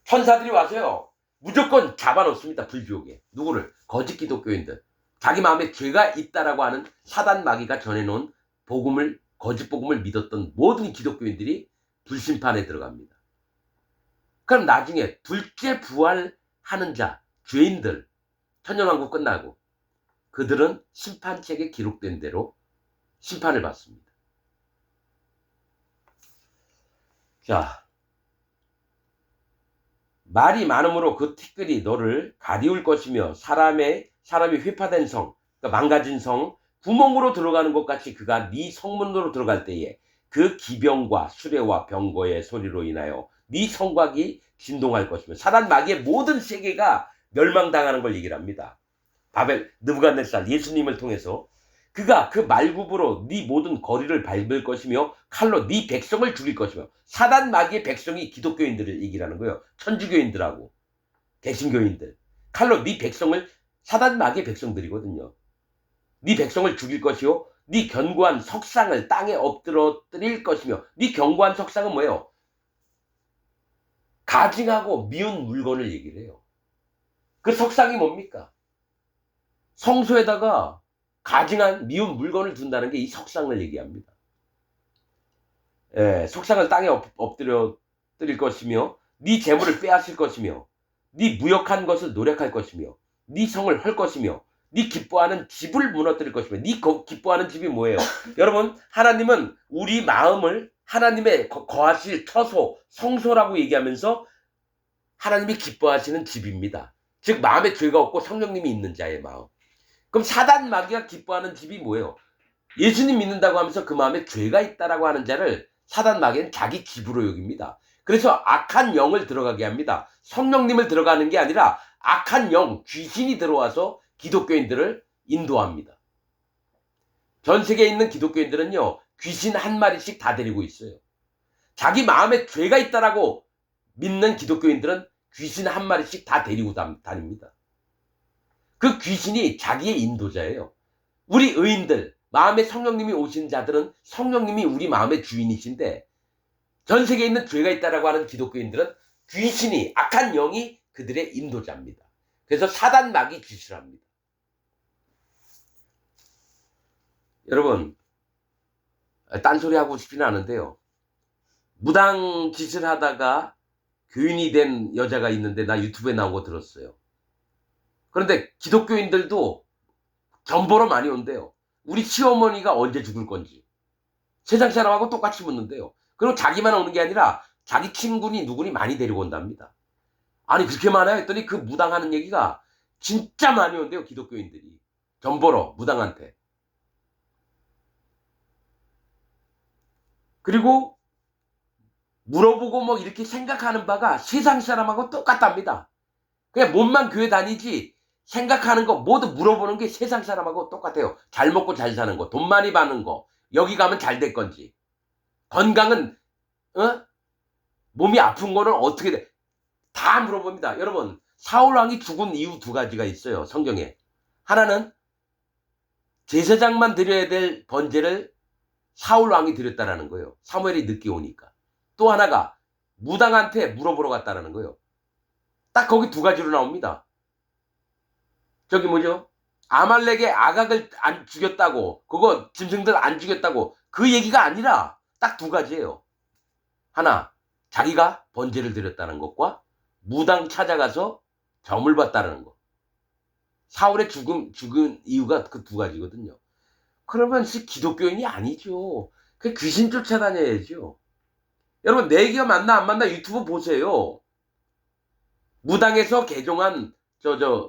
천사들이 와서요 무조건 잡아놓습니다. 불지옥에. 누구를? 거짓 기독교인들. 자기 마음에 죄가 있다라고 하는 사단 마귀가 전해놓은 거짓 복음을 믿었던 모든 기독교인들이 불심판에 들어갑니다. 그럼 나중에 둘째 부활하는 자, 죄인들, 천년왕국 끝나고 그들은 심판책에 기록된 대로 심판을 받습니다. 자, 말이 많음으로 그 티끌이 너를 가리울 것이며 사람이 회파된 성, 그러니까 망가진 성, 구멍으로 들어가는 것 같이 그가 네 성문으로 들어갈 때에 그 기병과 수레와 병거의 소리로 인하여 네 성곽이 진동할 것이며 사단 마귀의 모든 세계가 멸망당하는 걸 얘기를 합니다. 바벨 느부갓네살 예수님을 통해서 그가 그 말굽으로 네 모든 거리를 밟을 것이며 칼로 네 백성을 죽일 것이며 사단 마귀의 백성이 기독교인들을 얘기하는 거예요. 천주교인들하고 개신교인들 칼로 네 백성을 사단 마귀의 백성들이거든요. 네 백성을 죽일 것이요 네 견고한 석상을 땅에 엎드러뜨릴 것이며 네 견고한 석상은 뭐예요? 가증하고 미운 물건을 얘기를 해요. 그 석상이 뭡니까? 성소에다가 가증한 미운 물건을 둔다는 게 이 석상을 얘기합니다. 예, 석상을 땅에 엎드려뜨릴 것이며 네 재물을 빼앗을 것이며 네 무역한 것을 노력할 것이며 네 성을 헐 것이며 네 기뻐하는 집을 무너뜨릴 것이며 네 기뻐하는 집이 뭐예요? 여러분 하나님은 우리 마음을 하나님의 거하실 처소 성소라고 얘기하면서 하나님이 기뻐하시는 집입니다. 즉 마음에 죄가 없고 성령님이 있는 자의 마음. 그럼 사단 마귀가 기뻐하는 집이 뭐예요? 예수님 믿는다고 하면서 그 마음에 죄가 있다라고 하는 자를 사단 마귀는 자기 집으로 여깁니다. 그래서 악한 영을 들어가게 합니다. 성령님을 들어가는 게 아니라 악한 영, 귀신이 들어와서 기독교인들을 인도합니다. 전 세계에 있는 기독교인들은요, 귀신 한 마리씩 다 데리고 있어요. 자기 마음에 죄가 있다라고 믿는 기독교인들은 귀신 한 마리씩 다 데리고 다닙니다. 그 귀신이 자기의 인도자예요. 우리 의인들, 마음에 성령님이 오신 자들은 성령님이 우리 마음의 주인이신데 전 세계에 있는 죄가 있다라고 하는 기독교인들은 귀신이, 악한 영이 그들의 인도자입니다. 그래서 사단 마귀 짓을 합니다. 여러분, 딴소리 하고 싶지는 않은데요. 무당 짓을 하다가 교인이 된 여자가 있는데 나 유튜브에 나온 거 들었어요. 그런데 기독교인들도 전보로 많이 온대요. 우리 시어머니가 언제 죽을 건지. 세상 사람하고 똑같이 묻는데요. 그리고 자기만 오는 게 아니라 자기 친구니 누구니 많이 데리고 온답니다. 아니 그렇게 많아요? 했더니 그 무당하는 얘기가 진짜 많이 온대요. 기독교인들이. 전보로 무당한테. 그리고 물어보고 뭐 이렇게 생각하는 바가 세상 사람하고 똑같답니다. 그냥 몸만 교회 다니지 생각하는 거 모두 물어보는 게 세상 사람하고 똑같아요. 잘 먹고 잘 사는 거, 돈 많이 버는 거, 여기 가면 잘 될 건지, 건강은 몸이 아픈 거는 어떻게 돼? 다 물어봅니다. 여러분 사울 왕이 죽은 이유 두 가지가 있어요. 성경에. 하나는 제사장만 드려야 될 번제를 사울 왕이 드렸다라는 거예요. 사무엘이 늦게 오니까. 또 하나가 무당한테 물어보러 갔다라는 거예요. 딱 거기 두 가지로 나옵니다. 저기 뭐죠? 아말렉의 아각을 안 죽였다고, 그거 짐승들 안 죽였다고, 그 얘기가 아니라 딱 두 가지예요. 하나, 자기가 번제를 드렸다는 것과 무당 찾아가서 점을 봤다는 거. 사울의 죽은 이유가 그 두 가지거든요. 그러면 기독교인이 아니죠. 그 귀신 쫓아다녀야죠. 여러분 내가 맞나 안 맞나 유튜브 보세요. 무당에서 개종한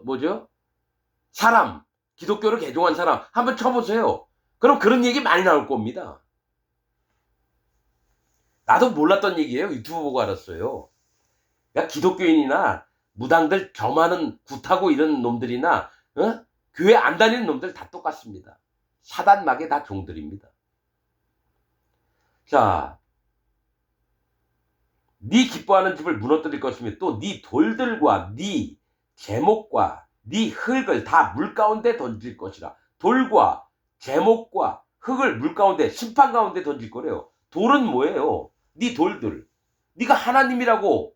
뭐죠? 사람, 기독교로 개종한 사람 한번 쳐보세요. 그럼 그런 얘기 많이 나올 겁니다. 나도 몰랐던 얘기예요. 유튜브 보고 알았어요. 그러니까 기독교인이나 무당들 점하는 굿하고 이런 놈들이나 교회 안 다니는 놈들 다 똑같습니다. 사단 마귀 다 종들입니다. 자, 네 기뻐하는 집을 무너뜨릴 것이며 또 네 돌들과 네 제목과 네 흙을 다 물 가운데 던질 것이라. 돌과 제목과 흙을 물 가운데 심판 가운데 던질 거래요. 돌은 뭐예요? 네 돌들. 네가 하나님이라고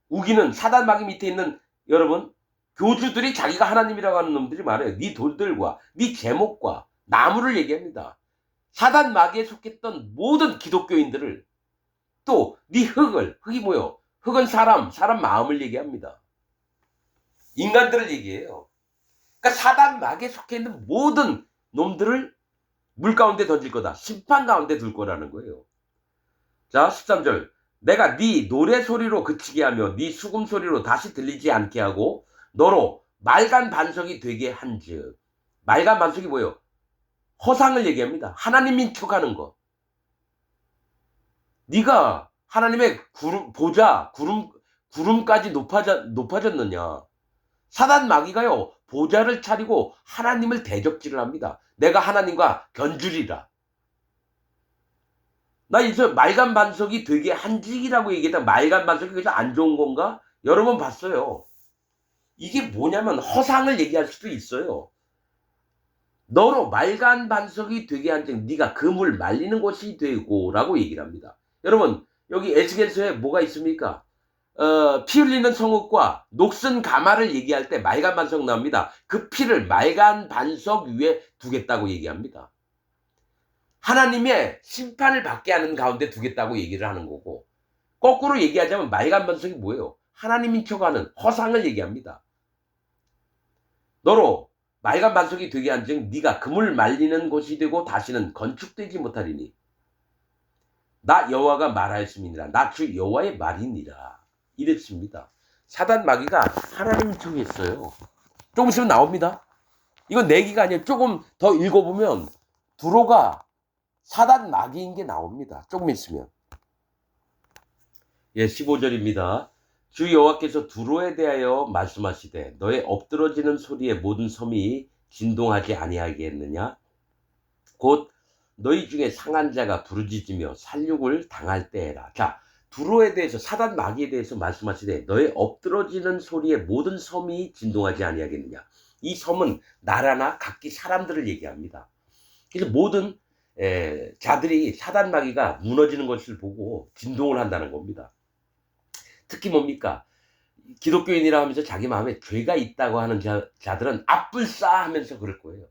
우기는 사단 마귀 밑에 있는 여러분 교주들이 자기가 하나님이라고 하는 놈들이 많아요. 네 돌들과 네 제목과 나무를 얘기합니다. 사단 마귀에 속했던 모든 기독교인들을 또 네 흙이 뭐예요? 흙은 사람 마음을 얘기합니다. 인간들을 얘기해요. 그러니까 사단 마귀에 속해 있는 모든 놈들을 물 가운데 던질 거다. 심판 가운데 둘 거라는 거예요. 자 13절 내가 네 노래 소리로 그치게 하며 네 수금 소리로 다시 들리지 않게 하고 너로 맑은 반석이 되게 한즉. 맑은 반석이 뭐예요? 허상을 얘기합니다. 하나님인 척하는 거. 네가 하나님의 구름까지 높아졌느냐. 사단 마귀가요, 보좌를 차리고 하나님을 대적질을 합니다. 내가 하나님과 견주리라. 나 이제 말간 반석이 되게 한직이라고 얘기했다. 말간 반석이 그래서 안 좋은 건가? 여러 번 봤어요. 이게 뭐냐면 허상을 얘기할 수도 있어요. 너로 말간 반석이 되게 한즉 네가 그물 말리는 것이 되고라고 얘기를 합니다. 여러분 여기 에스겔서에 뭐가 있습니까? 피 흘리는 성읍과 녹슨 가마를 얘기할 때 말간 반석 나옵니다. 그 피를 말간 반석 위에 두겠다고 얘기합니다. 하나님의 심판을 받게 하는 가운데 두겠다고 얘기를 하는 거고, 거꾸로 얘기하자면 말간 반석이 뭐예요? 하나님인 척하는 허상을 얘기합니다. 너로 말간 반석이 되게 한즉 네가 그물 말리는 곳이 되고 다시는 건축되지 못하리니 나 여호와가 말하였음이니라. 나 주 여호와의 말이니라. 이랬습니다. 사단 마귀가 하나님 척했어요. 조금 있으면 나옵니다. 이건 내기가 아니에요. 조금 더 읽어보면 두로가 사단 마귀인 게 나옵니다. 조금 있으면. 15절입니다. 주 여호와께서 두로에 대하여 말씀하시되 너의 엎드러지는 소리에 모든 섬이 진동하지 아니하겠느냐. 곧 너희 중에 상한 자가 부르짖으며 살육을 당할 때에라. 자, 두로에 대해서, 사단 마귀에 대해서 말씀하시되 너의 엎드러지는 소리에 모든 섬이 진동하지 아니하겠느냐. 이 섬은 나라나 각기 사람들을 얘기합니다. 그래서 모든 자들이 사단 마귀가 무너지는 것을 보고 진동을 한다는 겁니다. 특히 뭡니까? 기독교인이라 하면서 자기 마음에 죄가 있다고 하는 자들은 앞불싸 하면서 그럴 거예요.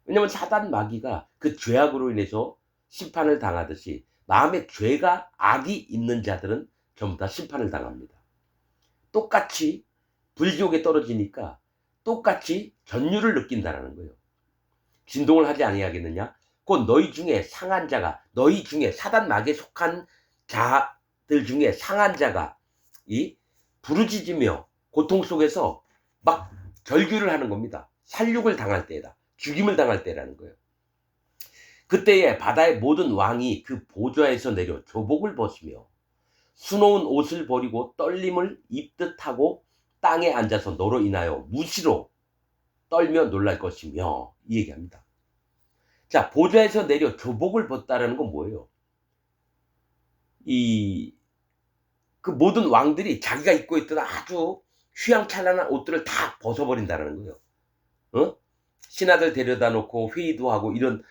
왜냐면 사단 마귀가 그 죄악으로 인해서 심판을 당하듯이 마음에 죄가 악이 있는 자들은 전부 다 심판을 당합니다. 똑같이 불지옥에 떨어지니까 똑같이 전율을 느낀다는 거예요. 진동을 하지 아니하겠느냐? 곧 너희 중에 상한 자가, 너희 중에 사단 마귀에 속한 자들 중에 상한 자가 이 부르짖으며 고통 속에서 막 절규를 하는 겁니다. 살육을 당할 때다. 죽임을 당할 때라는 거예요. 그때에 바다의 모든 왕이 그 보좌에서 내려 조복을 벗으며 수놓은 옷을 버리고 떨림을 입듯 하고 땅에 앉아서 너로 인하여 무시로 떨며 놀랄 것이며, 이 얘기합니다. 자, 보좌에서 내려 조복을 벗다라는 건 뭐예요? 그 모든 왕들이 자기가 입고 있던 아주 휘황찬란한 옷들을 다 벗어버린다는 거예요. 신하들 데려다 놓고 회의도 하고 이런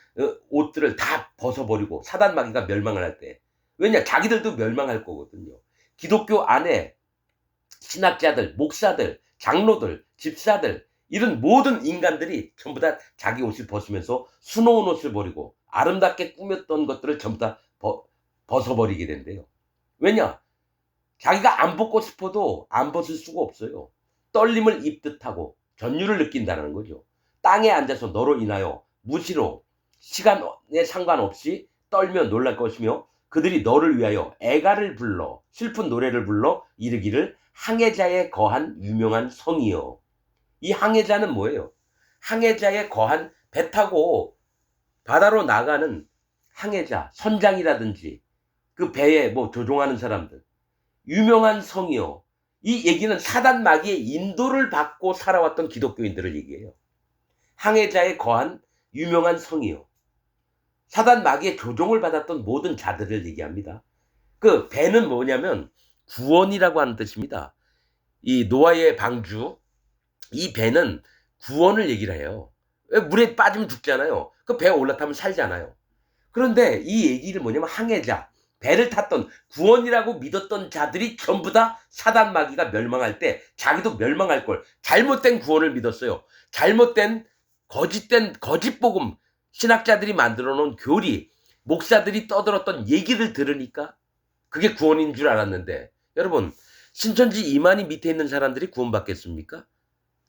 옷들을 다 벗어버리고 사단 마귀가 멸망을 할 때, 왜냐, 자기들도 멸망할 거거든요. 기독교 안에 신학자들, 목사들, 장로들, 집사들, 이런 모든 인간들이 전부 다 자기 옷을 벗으면서 수놓은 옷을 버리고 아름답게 꾸몄던 것들을 전부 다 벗어버리게 된대요. 왜냐, 자기가 안 벗고 싶어도 안 벗을 수가 없어요. 떨림을 입듯 하고 전율을 느낀다는 거죠. 땅에 앉아서 너로 인하여 무시로 시간에 상관없이 떨며 놀랄 것이며 그들이 너를 위하여 애가를 불러 슬픈 노래를 불러 이르기를 항해자에 거한 유명한 성이요. 이 항해자는 뭐예요? 항해자에 거한, 배 타고 바다로 나가는 항해자, 선장이라든지 그 배에 뭐 조종하는 사람들, 유명한 성이요. 이 얘기는 사단 마귀의 인도를 받고 살아왔던 기독교인들을 얘기해요. 항해자에 거한 유명한 성이요. 사단 마귀의 조종을 받았던 모든 자들을 얘기합니다. 그 배는 뭐냐면 구원이라고 하는 뜻입니다. 이 노아의 방주, 이 배는 구원을 얘기를 해요. 왜 물에 빠지면 죽잖아요. 그 배에 올라타면 살잖아요. 그런데 이 얘기를 뭐냐면 항해자, 배를 탔던, 구원이라고 믿었던 자들이 전부 다 사단 마귀가 멸망할 때 자기도 멸망할 걸, 잘못된 구원을 믿었어요. 잘못된 거짓 복음, 신학자들이 만들어 놓은 교리, 목사들이 떠들었던 얘기를 들으니까 그게 구원인 줄 알았는데, 여러분, 신천지 이만희 밑에 있는 사람들이 구원받겠습니까?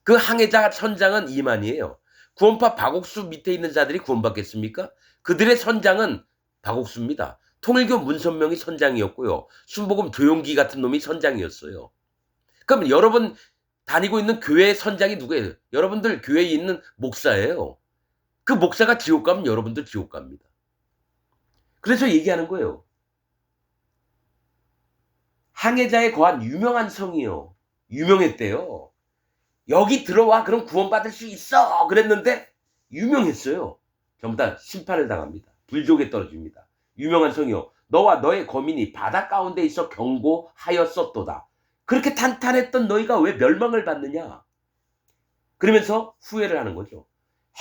그 항해자 선장은 이만희예요. 구원파 박옥수 밑에 있는 자들이 구원받겠습니까? 그들의 선장은 박옥수입니다. 통일교 문선명이 선장이었고요. 순복음 조용기 같은 놈이 선장이었어요. 그럼 여러분 다니고 있는 교회의 선장이 누구예요? 여러분들 교회에 있는 목사예요. 그 목사가 지옥 가면 여러분도 지옥 갑니다. 그래서 얘기하는 거예요. 항해자에 거한 유명한 성이요. 유명했대요. 여기 들어와 그럼 구원받을 수 있어 그랬는데 유명했어요. 전부 다 심판을 당합니다. 불족에 떨어집니다. 유명한 성이요. 너와 너의 거민이 바다 가운데 있어 경고하였었도다. 그렇게 탄탄했던 너희가 왜 멸망을 받느냐. 그러면서 후회를 하는 거죠.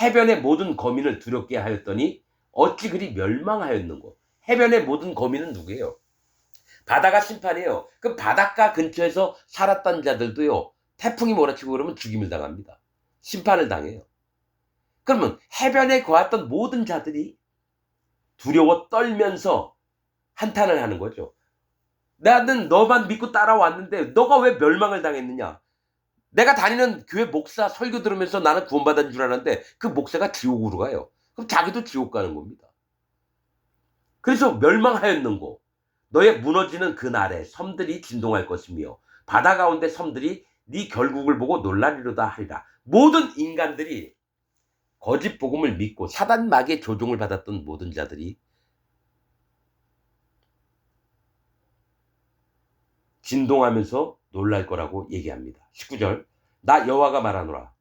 해변의 모든 거민을 두렵게 하였더니 어찌 그리 멸망하였는고. 해변의 모든 거민은 누구예요? 바다가 심판이에요. 그 바닷가 근처에서 살았던 자들도요. 태풍이 몰아치고 그러면 죽임을 당합니다. 심판을 당해요. 그러면 해변에 거했던 모든 자들이 두려워 떨면서 한탄을 하는 거죠. 나는 너만 믿고 따라왔는데 너가 왜 멸망을 당했느냐. 내가 다니는 교회 목사 설교 들으면서 나는 구원받은 줄 알았는데 그 목사가 지옥으로 가요. 그럼 자기도 지옥 가는 겁니다. 그래서 멸망하였는고. 너의 무너지는 그날에 섬들이 진동할 것이며 바다 가운데 섬들이 네 결국을 보고 놀라리로다 하리라. 모든 인간들이 거짓 복음을 믿고 사단 마귀의 조종을 받았던 모든 자들이 진동하면서 놀랄 거라고 얘기합니다. 19절 나 여호와가 말하노라.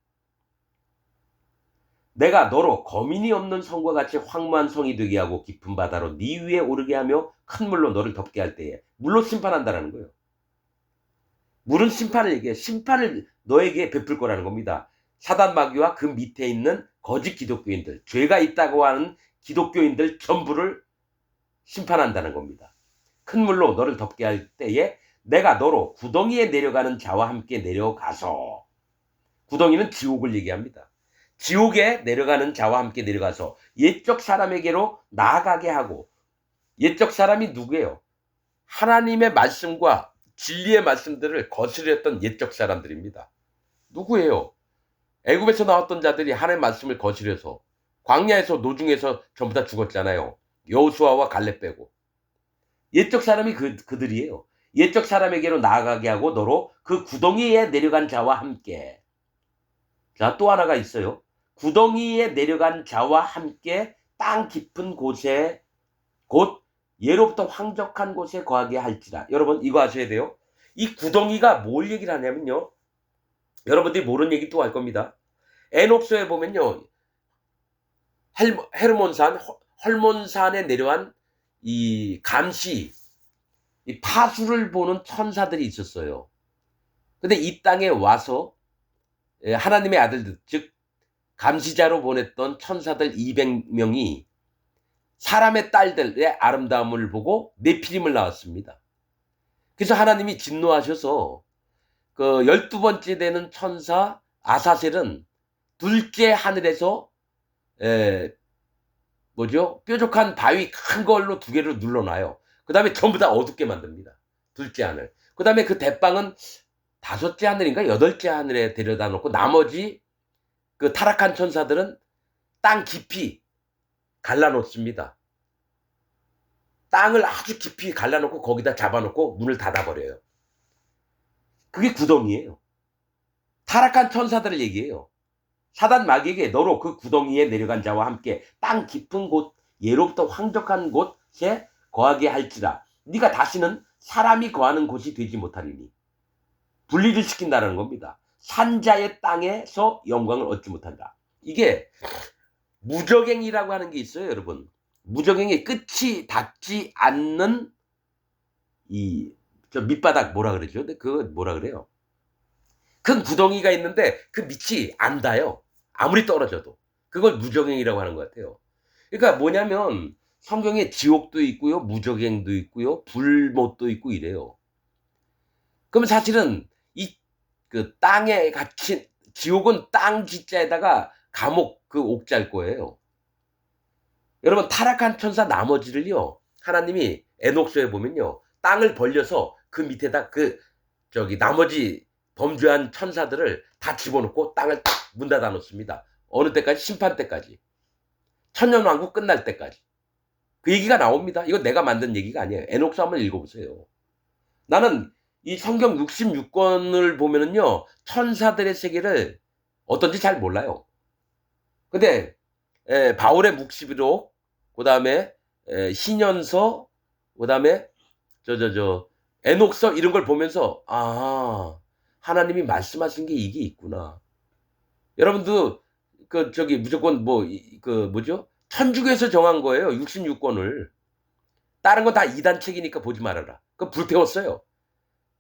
내가 너로 거민이 없는 성과 같이 황무한 성이 되게 하고 깊은 바다로 네 위에 오르게 하며 큰 물로 너를 덮게 할 때에 물로 심판한다라는 거예요. 물은 심판을 얘기해. 심판을 너에게 베풀 거라는 겁니다. 사단 마귀와 그 밑에 있는 거짓 기독교인들, 죄가 있다고 하는 기독교인들 전부를 심판한다는 겁니다. 큰 물로 너를 덮게 할 때에 내가 너로 구덩이에 내려가는 자와 함께 내려가서, 구덩이는 지옥을 얘기합니다. 지옥에 내려가는 자와 함께 내려가서 옛적 사람에게로 나아가게 하고, 옛적 사람이 누구예요? 하나님의 말씀과 진리의 말씀들을 거스렸던 옛적 사람들입니다. 누구예요? 애굽에서 나왔던 자들이 하나님의 말씀을 거스려서 광야에서 노중에서 전부 다 죽었잖아요. 여호수아와 갈렙 빼고. 옛적 사람이 그들이에요. 옛적 사람에게로 나아가게 하고 너로 그 구덩이에 내려간 자와 함께. 자, 또 하나가 있어요. 구덩이에 내려간 자와 함께 땅 깊은 곳에 곧 예로부터 황적한 곳에 거하게 할지라. 여러분 이거 아셔야 돼요. 이 구덩이가 뭘 얘기를 하냐면요. 여러분들이 모르는 얘기 또 할 겁니다. 에녹서에 보면요. 헤르몬산, 헐몬산에 내려간 이 감시, 이 파수를 보는 천사들이 있었어요. 근데 이 땅에 와서 하나님의 아들들, 즉 감시자로 보냈던 천사들 200명이 사람의 딸들의 아름다움을 보고 네피림을 낳았습니다. 그래서 하나님이 진노하셔서 그 12번째 되는 천사 아사셀은 둘째 하늘에서 뾰족한 바위 큰 걸로 2개를 눌러놔요. 그 다음에 전부 다 어둡게 만듭니다. 둘째 하늘. 그 다음에 그 대빵은 5째 하늘인가 8째 하늘에 데려다 놓고 나머지 그 타락한 천사들은 땅 깊이 갈라놓습니다. 땅을 아주 깊이 갈라놓고 거기다 잡아놓고 문을 닫아버려요. 그게 구덩이에요. 타락한 천사들을 얘기해요. 사단 마귀에게 너로 그 구덩이에 내려간 자와 함께 땅 깊은 곳 예로부터 황적한 곳에 거하게 할지라. 네가 다시는 사람이 거하는 곳이 되지 못하리니. 분리를 시킨다는 겁니다. 산자의 땅에서 영광을 얻지 못한다. 이게 무적행이라고 하는 게 있어요, 여러분. 무적행의 끝이 닿지 않는 저 밑바닥 뭐라 그러죠? 근데 그거 뭐라 그래요? 큰 구덩이가 있는데 그 밑이 안 닿아요. 아무리 떨어져도. 그걸 무적행이라고 하는 것 같아요. 그러니까 뭐냐면 성경에 지옥도 있고요, 무적행도 있고요, 불못도 있고 이래요. 그러면 사실은 그 땅에 갇힌 지옥은 땅 지자에다가 감옥 그 옥자일 거예요. 여러분 타락한 천사 나머지를요 하나님이 에녹서에 보면요 땅을 벌려서 그 밑에다 나머지 범죄한 천사들을 다 집어넣고 땅을 딱 문 닫아 놓습니다. 어느 때까지? 심판 때까지. 천년왕국 끝날 때까지. 그 얘기가 나옵니다. 이거 내가 만든 얘기가 아니에요. 에녹서 한번 읽어보세요. 나는 이 성경 66권을 보면은요 천사들의 세계를 어떤지 잘 몰라요. 근데 바울의 묵시비록, 그 다음에 신연서, 그 다음에 에녹서 이런 걸 보면서 하나님이 말씀하신 게 이게 있구나. 여러분도 무조건 뭐죠? 천주교에서 정한 거예요. 66권을. 다른 건 다 이단 책이니까 보지 말아라. 그거 불태웠어요.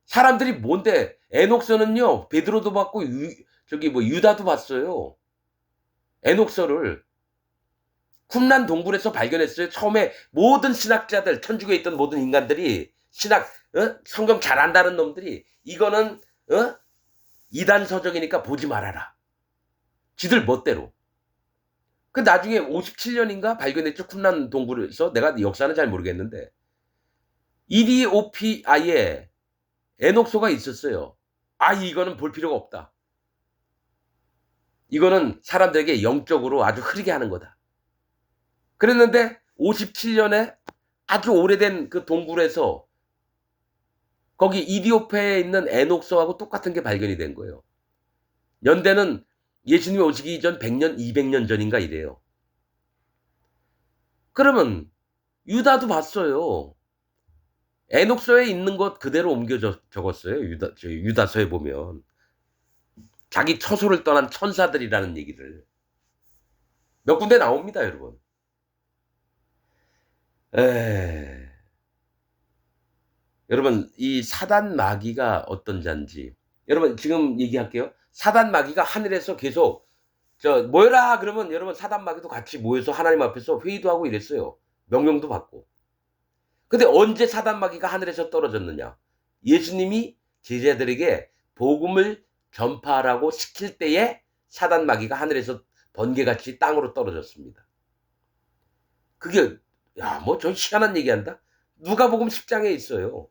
사람들이 뭔데 에녹서는요 베드로도 봤고 유다도 봤어요. 에녹서를 쿰란 동굴에서 발견했어요. 처음에 모든 신학자들, 천주교에 있던 모든 인간들이 성경 잘 안다는 놈들이 이거는 이단 서적이니까 보지 말아라. 지들 멋대로. 그 나중에 57년인가 발견했죠. 쿰란 동굴에서. 내가 역사는 잘 모르겠는데 이디오피아에 에녹서가 있었어요. 이거는 볼 필요가 없다. 이거는 사람들에게 영적으로 아주 흐리게 하는 거다. 그랬는데 57년에 아주 오래된 그 동굴에서 거기 이디오피아에 있는 에녹서하고 똑같은 게 발견이 된 거예요. 연대는 예수님이 오시기 전 100년, 200년 전인가 이래요. 그러면 유다도 봤어요. 에녹서에 있는 것 그대로 옮겨 적었어요. 유다서에 보면. 자기 처소를 떠난 천사들이라는 얘기를. 몇 군데 나옵니다, 여러분. 여러분, 이 사단 마귀가 어떤 자인지. 여러분, 지금 얘기할게요. 사단 마귀가 하늘에서 계속, 모여라! 그러면 여러분, 사단 마귀도 같이 모여서 하나님 앞에서 회의도 하고 이랬어요. 명령도 받고. 근데 언제 사단 마귀가 하늘에서 떨어졌느냐? 예수님이 제자들에게 복음을 전파하라고 시킬 때에 사단 마귀가 하늘에서 번개같이 땅으로 떨어졌습니다. 그게 저 희한한 얘기한다? 누가복음 10장에 있어요.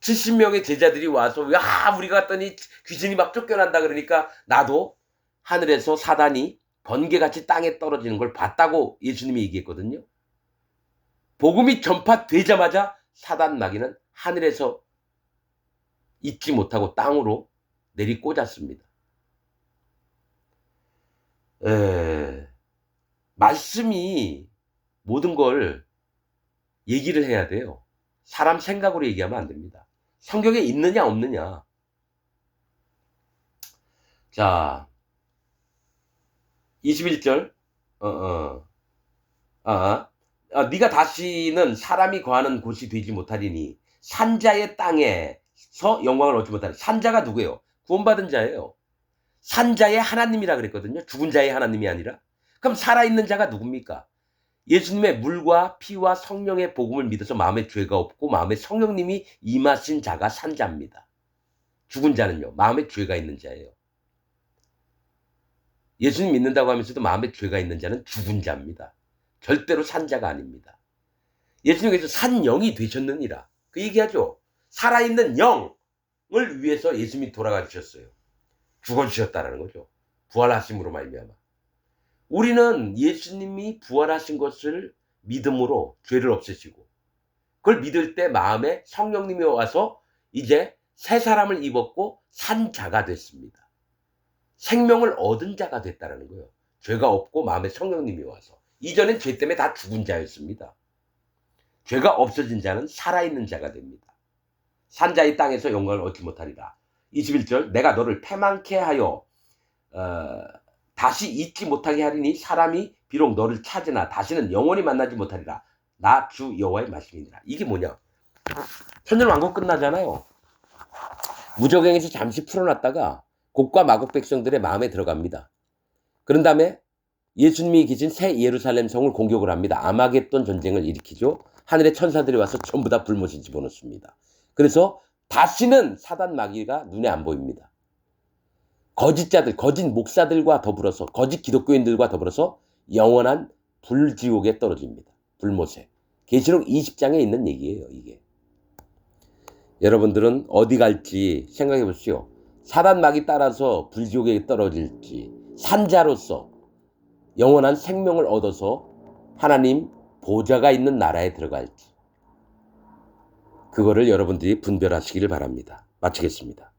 70명의 제자들이 와서 우리가 갔더니 귀신이 막 쫓겨난다 그러니까 나도 하늘에서 사단이 번개같이 땅에 떨어지는 걸 봤다고 예수님이 얘기했거든요. 복음이 전파되자마자 사단 마귀는 하늘에서 있지 못하고 땅으로 내리꽂았습니다. 말씀이 모든 걸 얘기를 해야 돼요. 사람 생각으로 얘기하면 안 됩니다. 성경에 있느냐 없느냐. 자, 21절. 네가 다시는 사람이 거하는 곳이 되지 못하리니 산자의 땅에서 영광을 얻지 못하리. 산자가 누구예요? 구원받은 자예요. 산자의 하나님이라 그랬거든요. 죽은 자의 하나님이 아니라. 그럼 살아있는 자가 누굽니까? 예수님의 물과 피와 성령의 복음을 믿어서 마음에 죄가 없고 마음에 성령님이 임하신 자가 산자입니다. 죽은 자는요. 마음에 죄가 있는 자예요. 예수님 믿는다고 하면서도 마음에 죄가 있는 자는 죽은 자입니다. 절대로 산자가 아닙니다. 예수님께서 산 영이 되셨느니라. 그 얘기하죠. 살아있는 영을 위해서 예수님이 돌아가 주셨어요. 죽어주셨다는 거죠. 부활하심으로 말미암아. 우리는 예수님이 부활하신 것을 믿음으로 죄를 없애시고 그걸 믿을 때 마음에 성령님이 와서 이제 새 사람을 입었고 산 자가 됐습니다. 생명을 얻은 자가 됐다는 거예요. 죄가 없고 마음에 성령님이 와서. 이전엔 죄 때문에 다 죽은 자였습니다. 죄가 없어진 자는 살아있는 자가 됩니다. 산자의 땅에서 영광을 얻지 못하리라. 21절 내가 너를 패망케 하여 다시 잊지 못하게 하리니 사람이 비록 너를 찾으나 다시는 영원히 만나지 못하리라. 나 주 여호와의 말씀이니라. 이게 뭐냐? 천년왕국 끝나잖아요. 무적행에서 잠시 풀어놨다가 곡과 마곡 백성들의 마음에 들어갑니다. 그런 다음에 예수님이 계신 새 예루살렘 성을 공격을 합니다. 아마겟돈 전쟁을 일으키죠. 하늘의 천사들이 와서 전부 다 불못을 집어넣습니다. 그래서 다시는 사단 마귀가 눈에 안 보입니다. 거짓자들, 거짓 목사들과 더불어서 거짓 기독교인들과 더불어서 영원한 불지옥에 떨어집니다. 불못에. 계시록 20장에 있는 얘기예요. 이게. 여러분들은 어디 갈지 생각해 보시오. 사단 마귀 따라서 불지옥에 떨어질지 산자로서 영원한 생명을 얻어서 하나님 보좌가 있는 나라에 들어갈지 그거를 여러분들이 분별하시기를 바랍니다. 마치겠습니다.